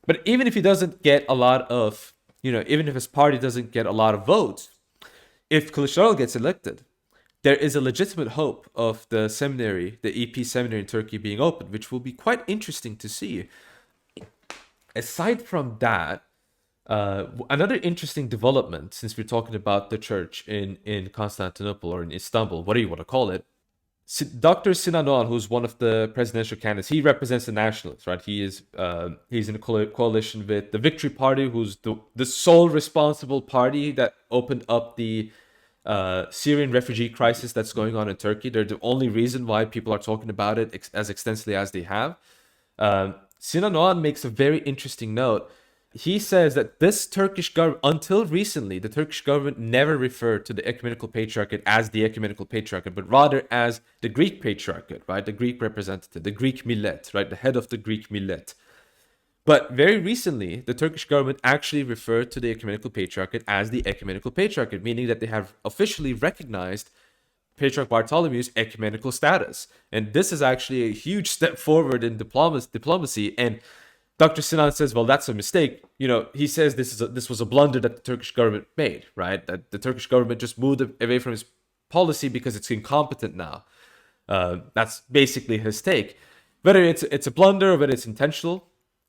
But even if he doesn't get a lot of, even if his party doesn't get a lot of votes, if Kılıçdaroğlu gets elected, there is a legitimate hope of the seminary, the EP seminary in Turkey being opened, which will be quite interesting to see. Aside from that, another interesting development, since we're talking about the church in Constantinople or in Istanbul, what do you want to call it? Dr. Sinan Oğan, who's one of the presidential candidates, he represents the nationalists, right? He's in a coalition with the Victory Party, who's the sole responsible party that opened up the Syrian refugee crisis that's going on in Turkey. They're the only reason why people are talking about it as extensively as they have. Sinan Oğan makes a very interesting note. He says that this Turkish government, until recently, the Turkish government never referred to the ecumenical patriarchate as the ecumenical patriarchate, but rather as the Greek patriarchate, right? The Greek representative, the Greek millet, right? The head of the Greek millet. But very recently, the Turkish government actually referred to the ecumenical patriarchate as the ecumenical patriarchate, meaning that they have officially recognized Patriarch Bartholomew's ecumenical status. And this is actually a huge step forward in diplomacy. And Dr. Sinan says, well, that's a mistake. He says this was a blunder that the Turkish government made, right? That the Turkish government just moved away from his policy because it's incompetent now. That's basically his take. Whether it's a blunder or whether it's intentional,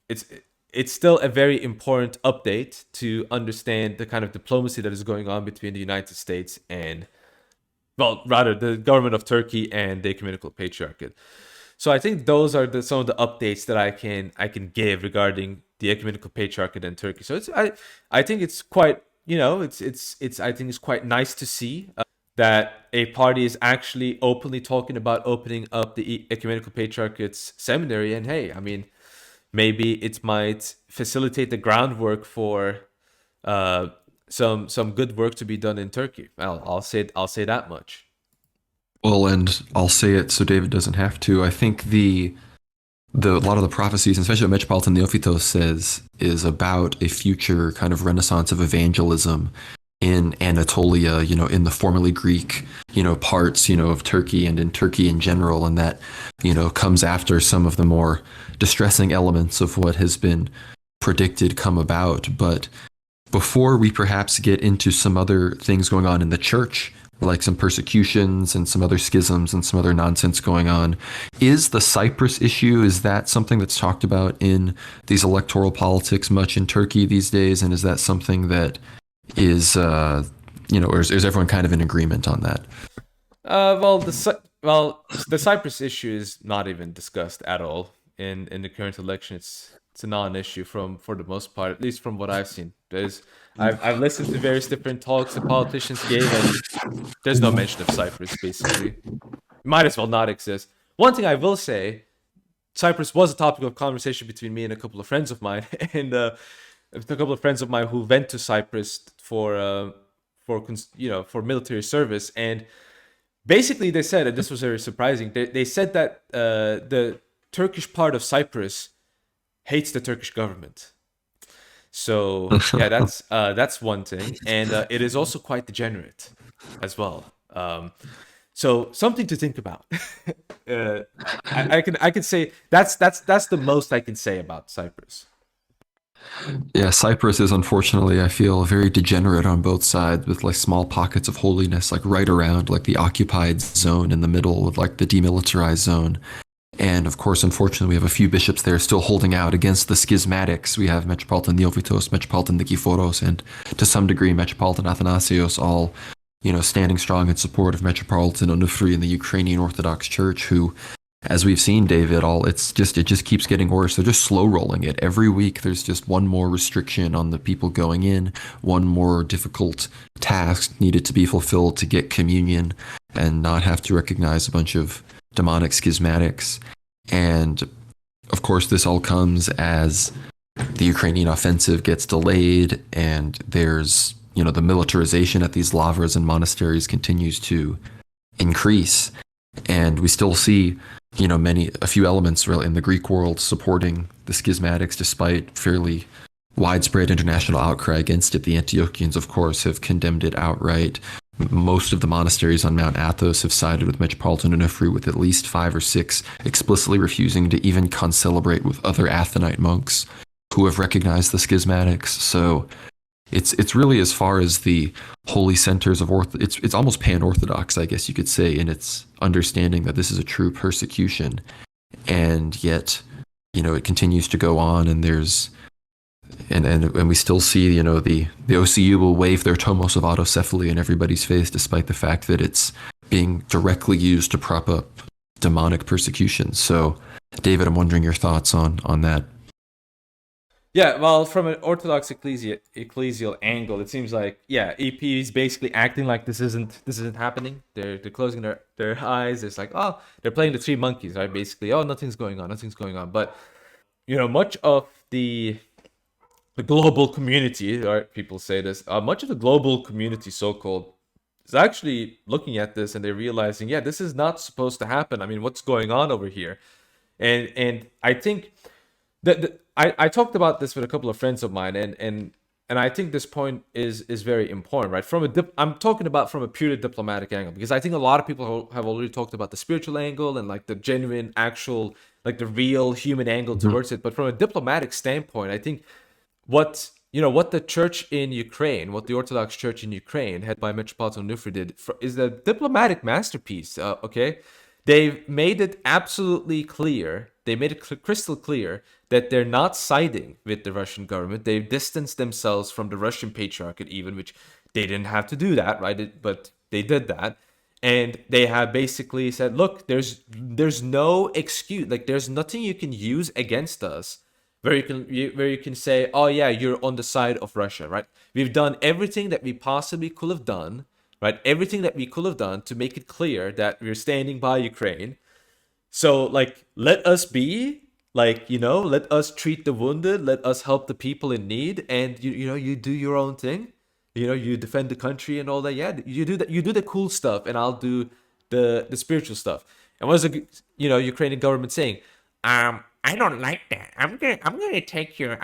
it's still a very important update to understand the kind of diplomacy that is going on between the United States and, well, rather the government of Turkey and the ecumenical patriarchate. So I think those are some of the updates that I can give regarding the ecumenical patriarchate in Turkey. So I think it's quite I think it's quite nice to see that a party is actually openly talking about opening up the ecumenical patriarchate's seminary. And hey, I mean, maybe it might facilitate the groundwork for some good work to be done in Turkey. I'll say that much. Well, and I'll say it so David doesn't have to. I think a lot of the prophecies, especially what Metropolitan Neophytos says, is about a future kind of renaissance of evangelism in Anatolia, in the formerly Greek, parts, of Turkey and in Turkey in general, and that, comes after some of the more distressing elements of what has been predicted come about. But before we perhaps get into some other things going on in the church, like some persecutions and some other schisms and some other nonsense going on, is the Cyprus issue, is that something that's talked about in these electoral politics much in Turkey these days? And is that something that is, or is everyone kind of in agreement on that? The Cyprus issue is not even discussed at all in the current election. It's a non-issue for the most part, at least from what I've seen. I've listened to various different talks that politicians gave, and there's no mention of Cyprus. Basically, it might as well not exist. One thing I will say, Cyprus was a topic of conversation between me and a couple of friends of mine, and a couple of friends of mine who went to Cyprus for military service, and basically they said, and this was very surprising. They said that the Turkish part of Cyprus hates the Turkish government. So yeah, that's one thing, and it is also quite degenerate as well. So something to think about. I can say that's the most I can say about Cyprus. Yeah, Cyprus is unfortunately, I feel, very degenerate on both sides with like small pockets of holiness, like right around like the occupied zone in the middle of like the demilitarized zone. And of course, unfortunately, we have a few bishops there still holding out against the schismatics. We have Metropolitan Neophytos, Metropolitan Nikiforos, and to some degree, Metropolitan Athanasios, all, standing strong in support of Metropolitan Onufri and the Ukrainian Orthodox Church, who, as we've seen, David, it just keeps getting worse. They're just slow rolling it. Every week, there's just one more restriction on the people going in, one more difficult task needed to be fulfilled to get communion and not have to recognize a bunch of demonic schismatics. And of course, this all comes as the Ukrainian offensive gets delayed, and there's, the militarization at these lavras and monasteries continues to increase. And we still see, a few elements really in the Greek world supporting the schismatics despite fairly widespread international outcry against it. The Antiochians, of course, have condemned it outright. Most of the monasteries on Mount Athos have sided with Metropolitan Onufri, with at least 5 or 6 explicitly refusing to even concelebrate with other Athonite monks who have recognized the schismatics. So it's really, as far as the holy centers of it's almost pan-orthodox, I guess you could say, in its understanding that this is a true persecution, and yet it continues to go on, and there's and we still see, the OCU will wave their tomos of autocephaly in everybody's face, despite the fact that it's being directly used to prop up demonic persecution. So, David, I'm wondering your thoughts on that. Yeah, well, from an Orthodox ecclesial angle, it seems like, yeah, EP is basically acting like this isn't happening. They're closing their eyes. It's like, oh, they're playing the three monkeys, right? Basically, oh, nothing's going on, nothing's going on. But much of the global community, right? People say this. Much of the global community, so-called, is actually looking at this, and they're realizing, yeah, this is not supposed to happen. I mean, what's going on over here? And I think that I talked about this with a couple of friends of mine, and I think this point is very important, right? I'm talking about from a purely diplomatic angle, because I think a lot of people have already talked about the spiritual angle and like the genuine, actual, like the real human angle towards it. But from a diplomatic standpoint, I think what the church in Ukraine, what the Orthodox Church in Ukraine, head by Metropolitan Onufri, did is a diplomatic masterpiece. Okay, they've made it absolutely clear. They made it crystal clear that they're not siding with the Russian government. They've distanced themselves from the Russian patriarchate, even, which they didn't have to do that, right? But they did that. And they have basically said, look, there's no excuse, like there's nothing you can use against us where you can say, oh yeah, you're on the side of Russia, right? We've done everything that we possibly could have done, right? Everything that we could have done to make it clear that we're standing by Ukraine. So like, let us be, like, let us treat the wounded, let us help the people in need, and you do your own thing. You defend the country and all that. Yeah, you do that. You do the cool stuff, and I'll do the spiritual stuff. And what is the Ukrainian government saying? I don't like that. I'm gonna take your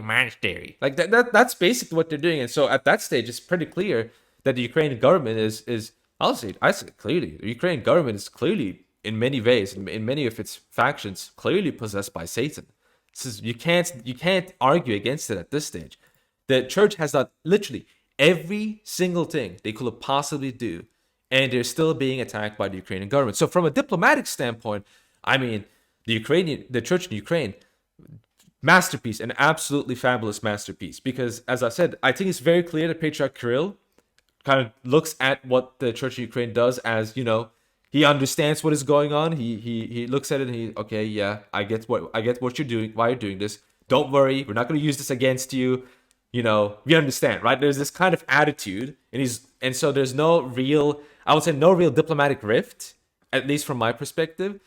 monastery. Like that's basically what they're doing. And so at that stage, it's pretty clear that the Ukrainian government is I say clearly, the Ukrainian government is clearly, in many ways, in many of its factions, clearly possessed by Satan. This is, you can't argue against it at this stage. The church has done literally every single thing they could have possibly do, and they're still being attacked by the Ukrainian government. So from a diplomatic standpoint, I mean, the church in Ukraine, masterpiece, an absolutely fabulous masterpiece. Because as I said, I think it's very clear that Patriarch Kirill kind of looks at what the church in Ukraine does as, he understands what is going on. He looks at it and okay, yeah, I get what you're doing, why you're doing this. Don't worry, we're not going to use this against you. We understand, right? There's this kind of attitude, and so there's I would say no real diplomatic rift, at least from my perspective.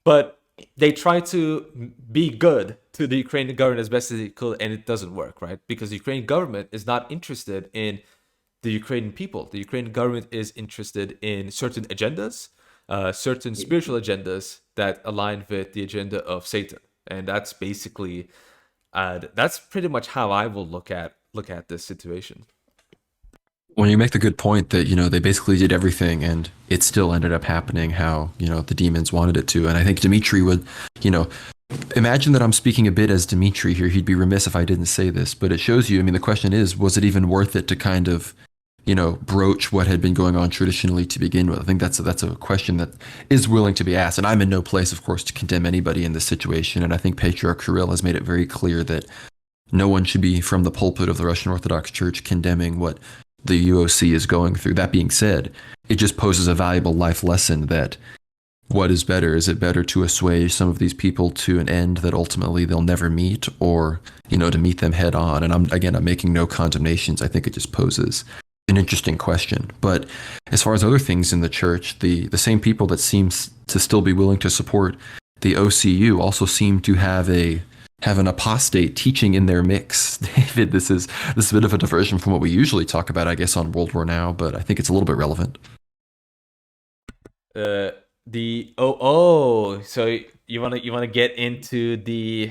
But they try to be good to the Ukrainian government as best as they could, and it doesn't work, right? Because the Ukrainian government is not interested in the Ukrainian people. The Ukrainian government is interested in certain agendas, certain spiritual agendas that align with the agenda of Satan. And that's basically that's pretty much how I will look at this situation. When you make the good point that, they basically did everything and it still ended up happening how, the demons wanted it to. And I think Dimitri would, you know, imagine that I'm speaking a bit as Dimitri here. He'd be remiss if I didn't say this, but it shows you, I mean, the question is, was it even worth it to kind of, broach what had been going on traditionally to begin with? I think that's a question that is willing to be asked. And I'm in no place, of course, to condemn anybody in this situation. And I think Patriarch Kirill has made it very clear that no one should be from the pulpit of the Russian Orthodox Church condemning what the UOC is going through. That being said, it just poses a valuable life lesson that what is better? Is it better to assuage some of these people to an end that ultimately they'll never meet, or, to meet them head on? And I'm making no condemnations. I think it just poses an interesting question. But as far as other things in the church, the same people that seems to still be willing to support the OCU also seem to have an apostate teaching in their mix. David, this is a bit of a diversion from what we usually talk about, I guess, on World War Now, but I think it's a little bit relevant. So you wanna get into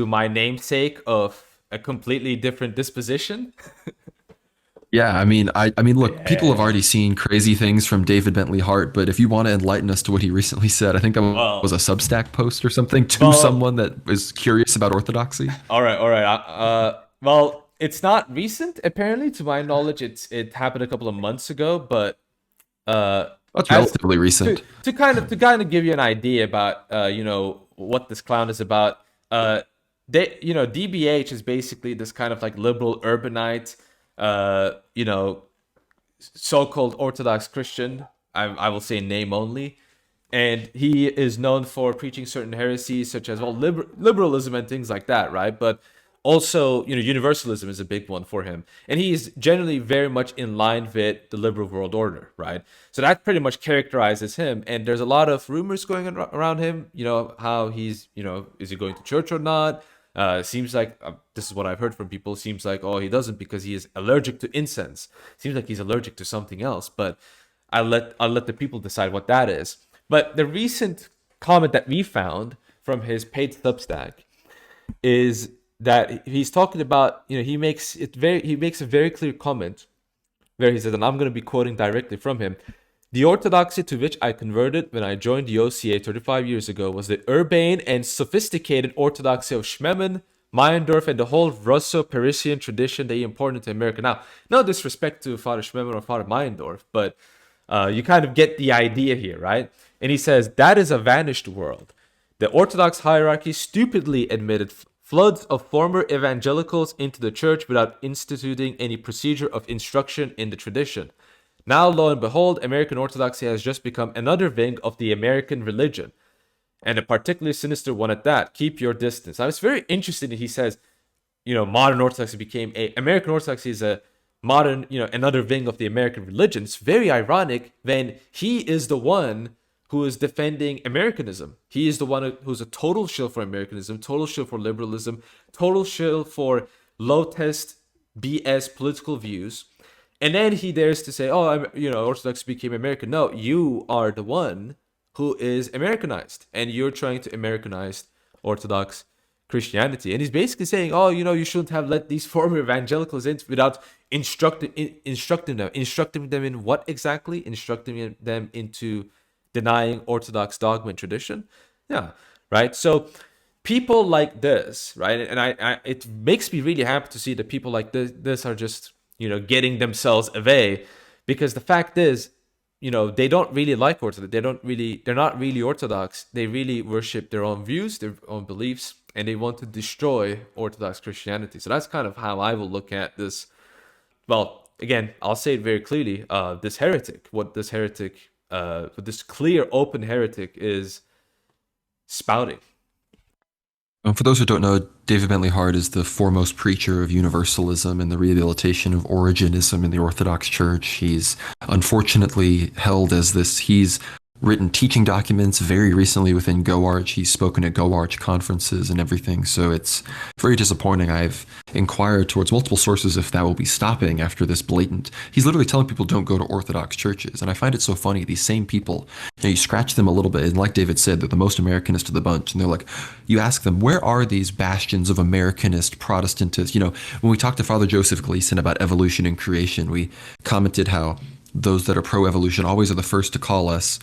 my namesake of a completely different disposition? Yeah, I mean, look, people have already seen crazy things from David Bentley Hart, but if you want to enlighten us to what he recently said, I think that was a Substack post or something to someone that is curious about orthodoxy. All right. Well, it's not recent, apparently. To my knowledge, it happened a couple of months ago, but That's relatively recent. To kind of give you an idea about what this clown is about. DBH is basically this kind of like liberal urbanite, so-called Orthodox Christian. I will say name only. And he is known for preaching certain heresies such as, well, liberalism and things like that, right? But also, universalism is a big one for him. And he is generally very much in line with the liberal world order, right? So that pretty much characterizes him. And there's a lot of rumors going around him, how he's, is he going to church or not? Seems like, this is what I've heard from people, seems like, he doesn't because he is allergic to incense. Seems like he's allergic to something else, but I'll let the people decide what that is. But the recent comment that we found from his paid Substack is that he's talking about, he makes a very clear comment where he says, and I'm going to be quoting directly from him: "The orthodoxy to which I converted when I joined the OCA 35 years ago was the urbane and sophisticated orthodoxy of Schmemann, Meyendorff, and the whole Russo-Parisian tradition they imported to America." Now, no disrespect to Father Schmemann or Father Meyendorff, but you kind of get the idea here, right? And he says, "That is a vanished world. The Orthodox hierarchy stupidly admitted floods of former evangelicals into the church without instituting any procedure of instruction in the tradition. Now, lo and behold, American Orthodoxy has just become another wing of the American religion, and a particularly sinister one at that. Keep your distance." Now, it's very interesting that he says, modern Orthodoxy American Orthodoxy is a modern, another wing of the American religion. It's very ironic when he is the one who is defending Americanism. He is the one who's a total shill for Americanism, total shill for liberalism, total shill for low-test BS political views. And then he dares to say, Orthodox became American. No, you are the one who is Americanized, and you're trying to Americanize Orthodox Christianity. And he's basically saying, you shouldn't have let these former evangelicals in without instructing them. Instructing them in what exactly? Instructing them into denying Orthodox dogma and tradition. Yeah, right? So people like this, right? And I it makes me really happy to see that people like this are just, getting themselves away, because the fact is, they don't really like Orthodox. They're not really Orthodox. They really worship their own views, their own beliefs, and they want to destroy Orthodox Christianity. So that's kind of how I will look at this. Well, again, I'll say it very clearly. This clear, open heretic is spouting. For those who don't know, David Bentley Hart is the foremost preacher of universalism and the rehabilitation of Origenism in the Orthodox Church. He's unfortunately held as this, he's written teaching documents very recently within GoArch. He's spoken at GoArch conferences and everything. So it's very disappointing. I've inquired towards multiple sources if that will be stopping after this blatant. He's literally telling people don't go to Orthodox churches. And I find it so funny. These same people, you scratch them a little bit. And like David said, they're the most Americanist of the bunch. And they're like, you ask them, where are these bastions of Americanist Protestantism? When we talked to Father Joseph Gleason about evolution and creation, we commented how those that are pro-evolution always are the first to call us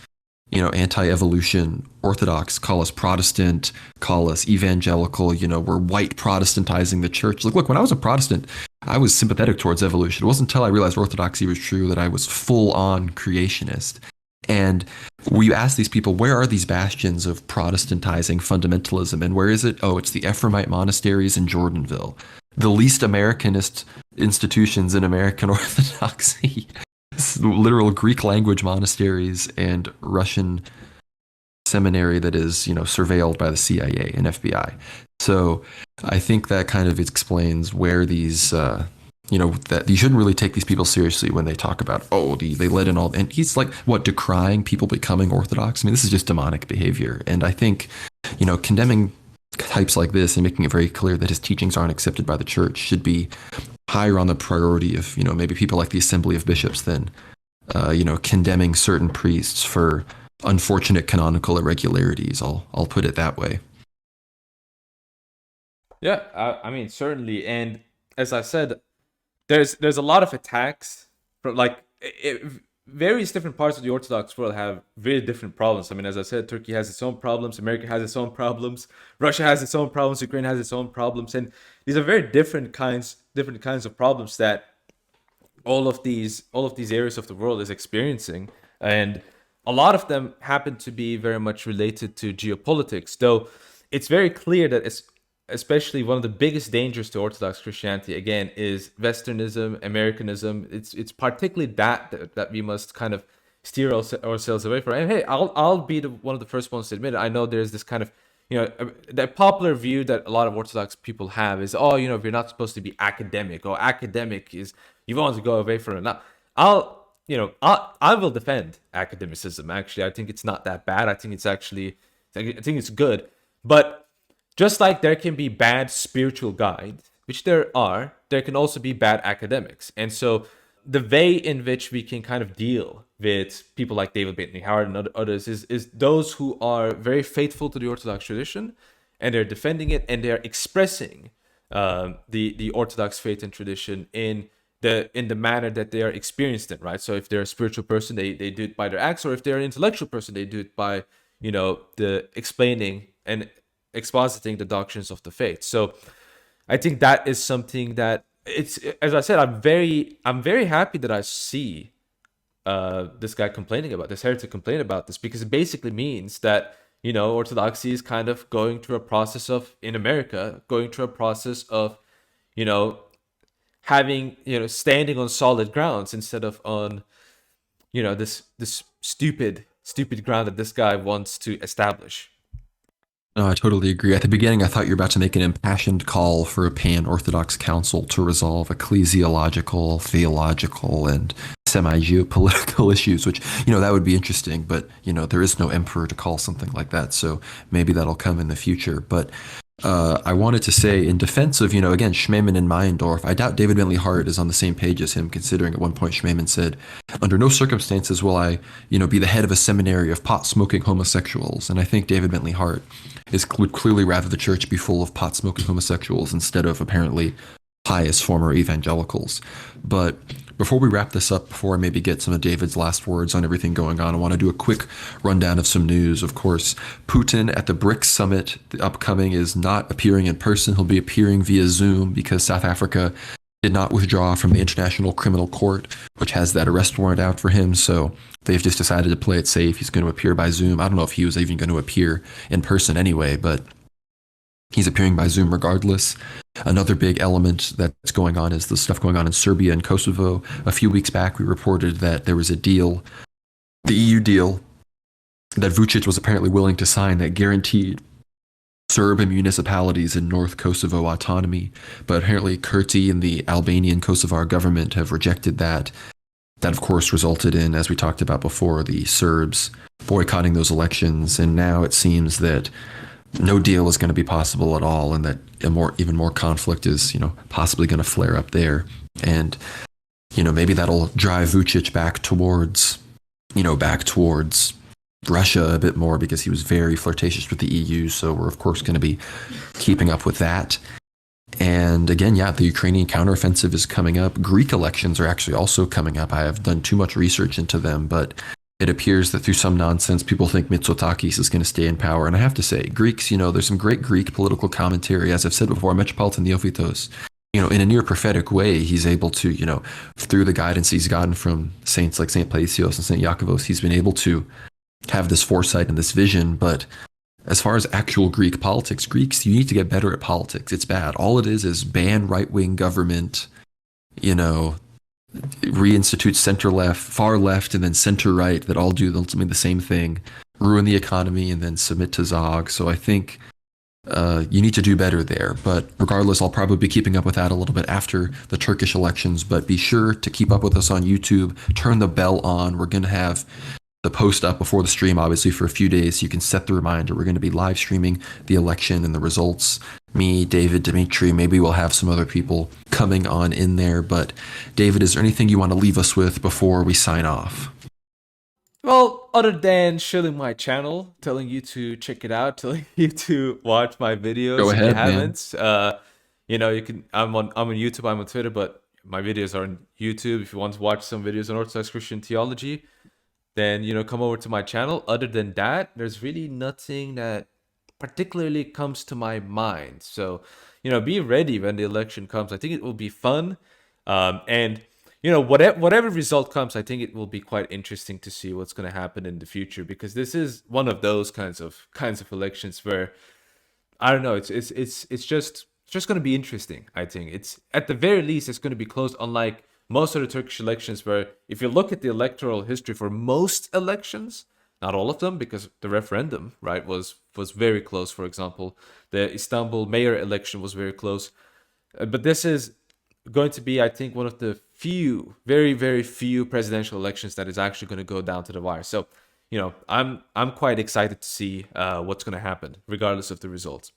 anti-evolution Orthodox, call us Protestant, call us evangelical, we're white Protestantizing the church. Look, when I was a Protestant, I was sympathetic towards evolution. It wasn't until I realized Orthodoxy was true that I was full-on creationist. And we ask these people, where are these bastions of Protestantizing fundamentalism? And where is it? Oh, it's the Ephraimite monasteries in Jordanville, the least Americanist institutions in American Orthodoxy. Literal Greek language monasteries and Russian seminary that is, surveilled by the CIA and FBI. So I think that kind of explains where these, that you shouldn't really take these people seriously when they talk about, they let in all, and he's like, decrying people becoming Orthodox? I mean, this is just demonic behavior. And I think, condemning types like this and making it very clear that his teachings aren't accepted by the church should be higher on the priority of, maybe people like the Assembly of Bishops than, condemning certain priests for unfortunate canonical irregularities. I'll put it that way. Yeah, I mean, certainly. And as I said, there's a lot of attacks from various different parts of the Orthodox world have very different problems. I mean, as I said, Turkey has its own problems, America has its own problems, Russia has its own problems, Ukraine has its own problems, and these are very different kinds of problems that all of these areas of the world is experiencing, and a lot of them happen to be very much related to geopolitics. Though it's very clear that especially one of the biggest dangers to Orthodox Christianity, again, is Westernism, Americanism. It's particularly that we must kind of steer ourselves away from. And hey, I'll be one of the first ones to admit it. I know there's this kind of, the popular view that a lot of Orthodox people have is, if you're not supposed to be academic, or academic is, you want to go away from it. Now, I will defend academicism. Actually, I think it's not that bad. I think it's good. But just like there can be bad spiritual guides, which there can also be bad academics. And so the way in which we can kind of deal with people like David Bentley Howard and others is those who are very faithful to the Orthodox tradition, and they're defending it, and they're expressing the Orthodox faith and tradition in the manner that they are experienced in, right? So if they're a spiritual person, they do it by their acts, or if they're an intellectual person, they do it by, the explaining and expositing the doctrines of the faith. So I think that is something that it's, as I said, I'm very happy that I see this guy complaining about this, heretic complain about this, because it basically means that, Orthodoxy is kind of going through a process of, in America, having, standing on solid grounds instead of on, this stupid ground that this guy wants to establish. No, I totally agree. At the beginning, I thought you were about to make an impassioned call for a pan-Orthodox council to resolve ecclesiological, theological, and semi-geopolitical issues, which, that would be interesting. But, there is no emperor to call something like that. So maybe that'll come in the future. But I wanted to say, in defense of, again, Schmemann and Meyendorff, I doubt David Bentley Hart is on the same page as him, considering at one point Schmemann said, under no circumstances will I, be the head of a seminary of pot-smoking homosexuals. And I think David Bentley Hart would clearly rather the church be full of pot-smoking homosexuals instead of apparently pious former evangelicals. But before we wrap this up, before I maybe get some of David's last words on everything going on, I want to do a quick rundown of some news. Of course, Putin at the BRICS summit, the upcoming, is not appearing in person. He'll be appearing via Zoom because South Africa did not withdraw from the International Criminal Court, which has that arrest warrant out for him. So they've just decided to play it safe. He's going to appear by Zoom. I don't know if he was even going to appear in person anyway, but he's appearing by Zoom regardless. Another big element that's going on is the stuff going on in Serbia and Kosovo. A few weeks back, we reported that there was a deal, the EU deal, that Vucic was apparently willing to sign that guaranteed Serb municipalities in North Kosovo autonomy. But apparently Kurti and the Albanian Kosovar government have rejected that. That, of course, resulted in, as we talked about before, the Serbs boycotting those elections. And now it seems that no deal is going to be possible at all, and that even more conflict is, possibly going to flare up there. And, maybe that'll drive Vučić back towards Russia a bit more, because he was very flirtatious with the EU. So we're, of course, going to be keeping up with that. And again, the Ukrainian counteroffensive is coming up. Greek elections are actually also coming up. I have done too much research into them, but it appears that through some nonsense, people think Mitsotakis is going to stay in power. And I have to say, Greeks, there's some great Greek political commentary. As I've said before, Metropolitan Neophytos, in a near prophetic way, he's able to, through the guidance he's gotten from saints like St. Paisios and St. Iakovos, he's been able to have this foresight and this vision. But as far as actual Greek politics, Greeks, you need to get better at politics. It's bad. All it is ban right-wing government, reinstitute center-left, far-left, and then center-right that all do ultimately the same thing, ruin the economy, and then submit to Zog. So I think you need to do better there. But regardless, I'll probably be keeping up with that a little bit after the Turkish elections. But be sure to keep up with us on YouTube. Turn the bell on. We're going to have the post up before the stream, obviously, for a few days. So you can set the reminder. We're going to be live streaming the election and the results. Me, David, Dimitri, maybe we'll have some other people coming on in there. But David, is there anything you want to leave us with before we sign off? Well, other than shilling my channel, telling you to check it out, telling you to watch my videos. Go ahead, if you haven't, you can. I'm on YouTube, I'm on Twitter, but my videos are on YouTube. If you want to watch some videos on Orthodox Christian theology, then come over to my channel. Other than that, there's really nothing that particularly comes to my mind. So be ready when the election comes. I think it will be fun, and whatever result comes, I think it will be quite interesting to see what's going to happen in the future, because this is one of those kinds of elections where, I don't know, it's just going to be interesting. I think it's, at the very least, it's going to be close, unlike most of the Turkish elections, where if you look at the electoral history for most elections, not all of them, because the referendum, right, was very close. For example, the Istanbul mayor election was very close, but this is going to be, I think, one of the few, very, very few presidential elections that is actually going to go down to the wire. So, I'm quite excited to see what's going to happen, regardless of the results.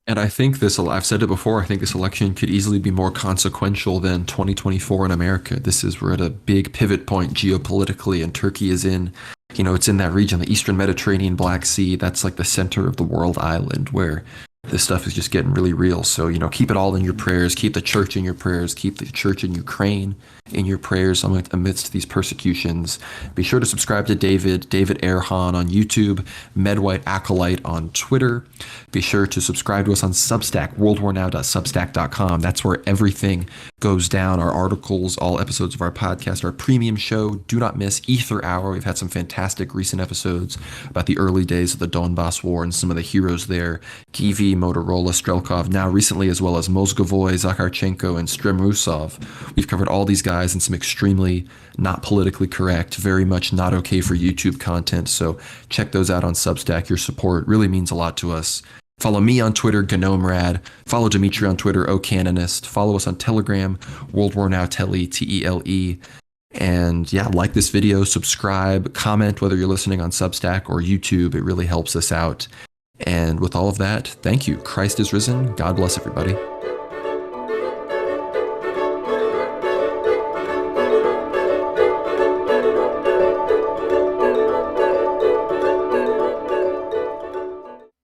And I think I've said it before, I think this election could easily be more consequential than 2024 in America. We're at a big pivot point geopolitically, and Turkey is in, it's in that region, the Eastern Mediterranean, Black Sea. That's like the center of the world island where this stuff is just getting really real. So, keep it all in your prayers. Keep the church in your prayers. Keep the church in Ukraine in your prayers amidst these persecutions. Be sure to subscribe to David Erhan on YouTube, Medwhite Acolyte on Twitter. Be sure to subscribe to us on Substack, worldwarnow.substack.com. That's where everything goes down. Our articles, all episodes of our podcast, our premium show. Do not miss Ether Hour. We've had some fantastic recent episodes about the early days of the Donbass War and some of the heroes there. Givi, Motorola, Strelkov, now recently, as well as Mozgovoy, Zakharchenko, and Stremrusov. We've covered all these guys and some extremely not politically correct, very much not okay for YouTube content. So check those out on Substack. Your support really means a lot to us. Follow me on Twitter, GnomeRad. Follow Dimitri on Twitter, OCanonist. Follow us on Telegram, World War Now Tele, Tele. And like this video, subscribe, comment, whether you're listening on Substack or YouTube. It really helps us out. And with all of that, thank you. Christ is risen. God bless everybody.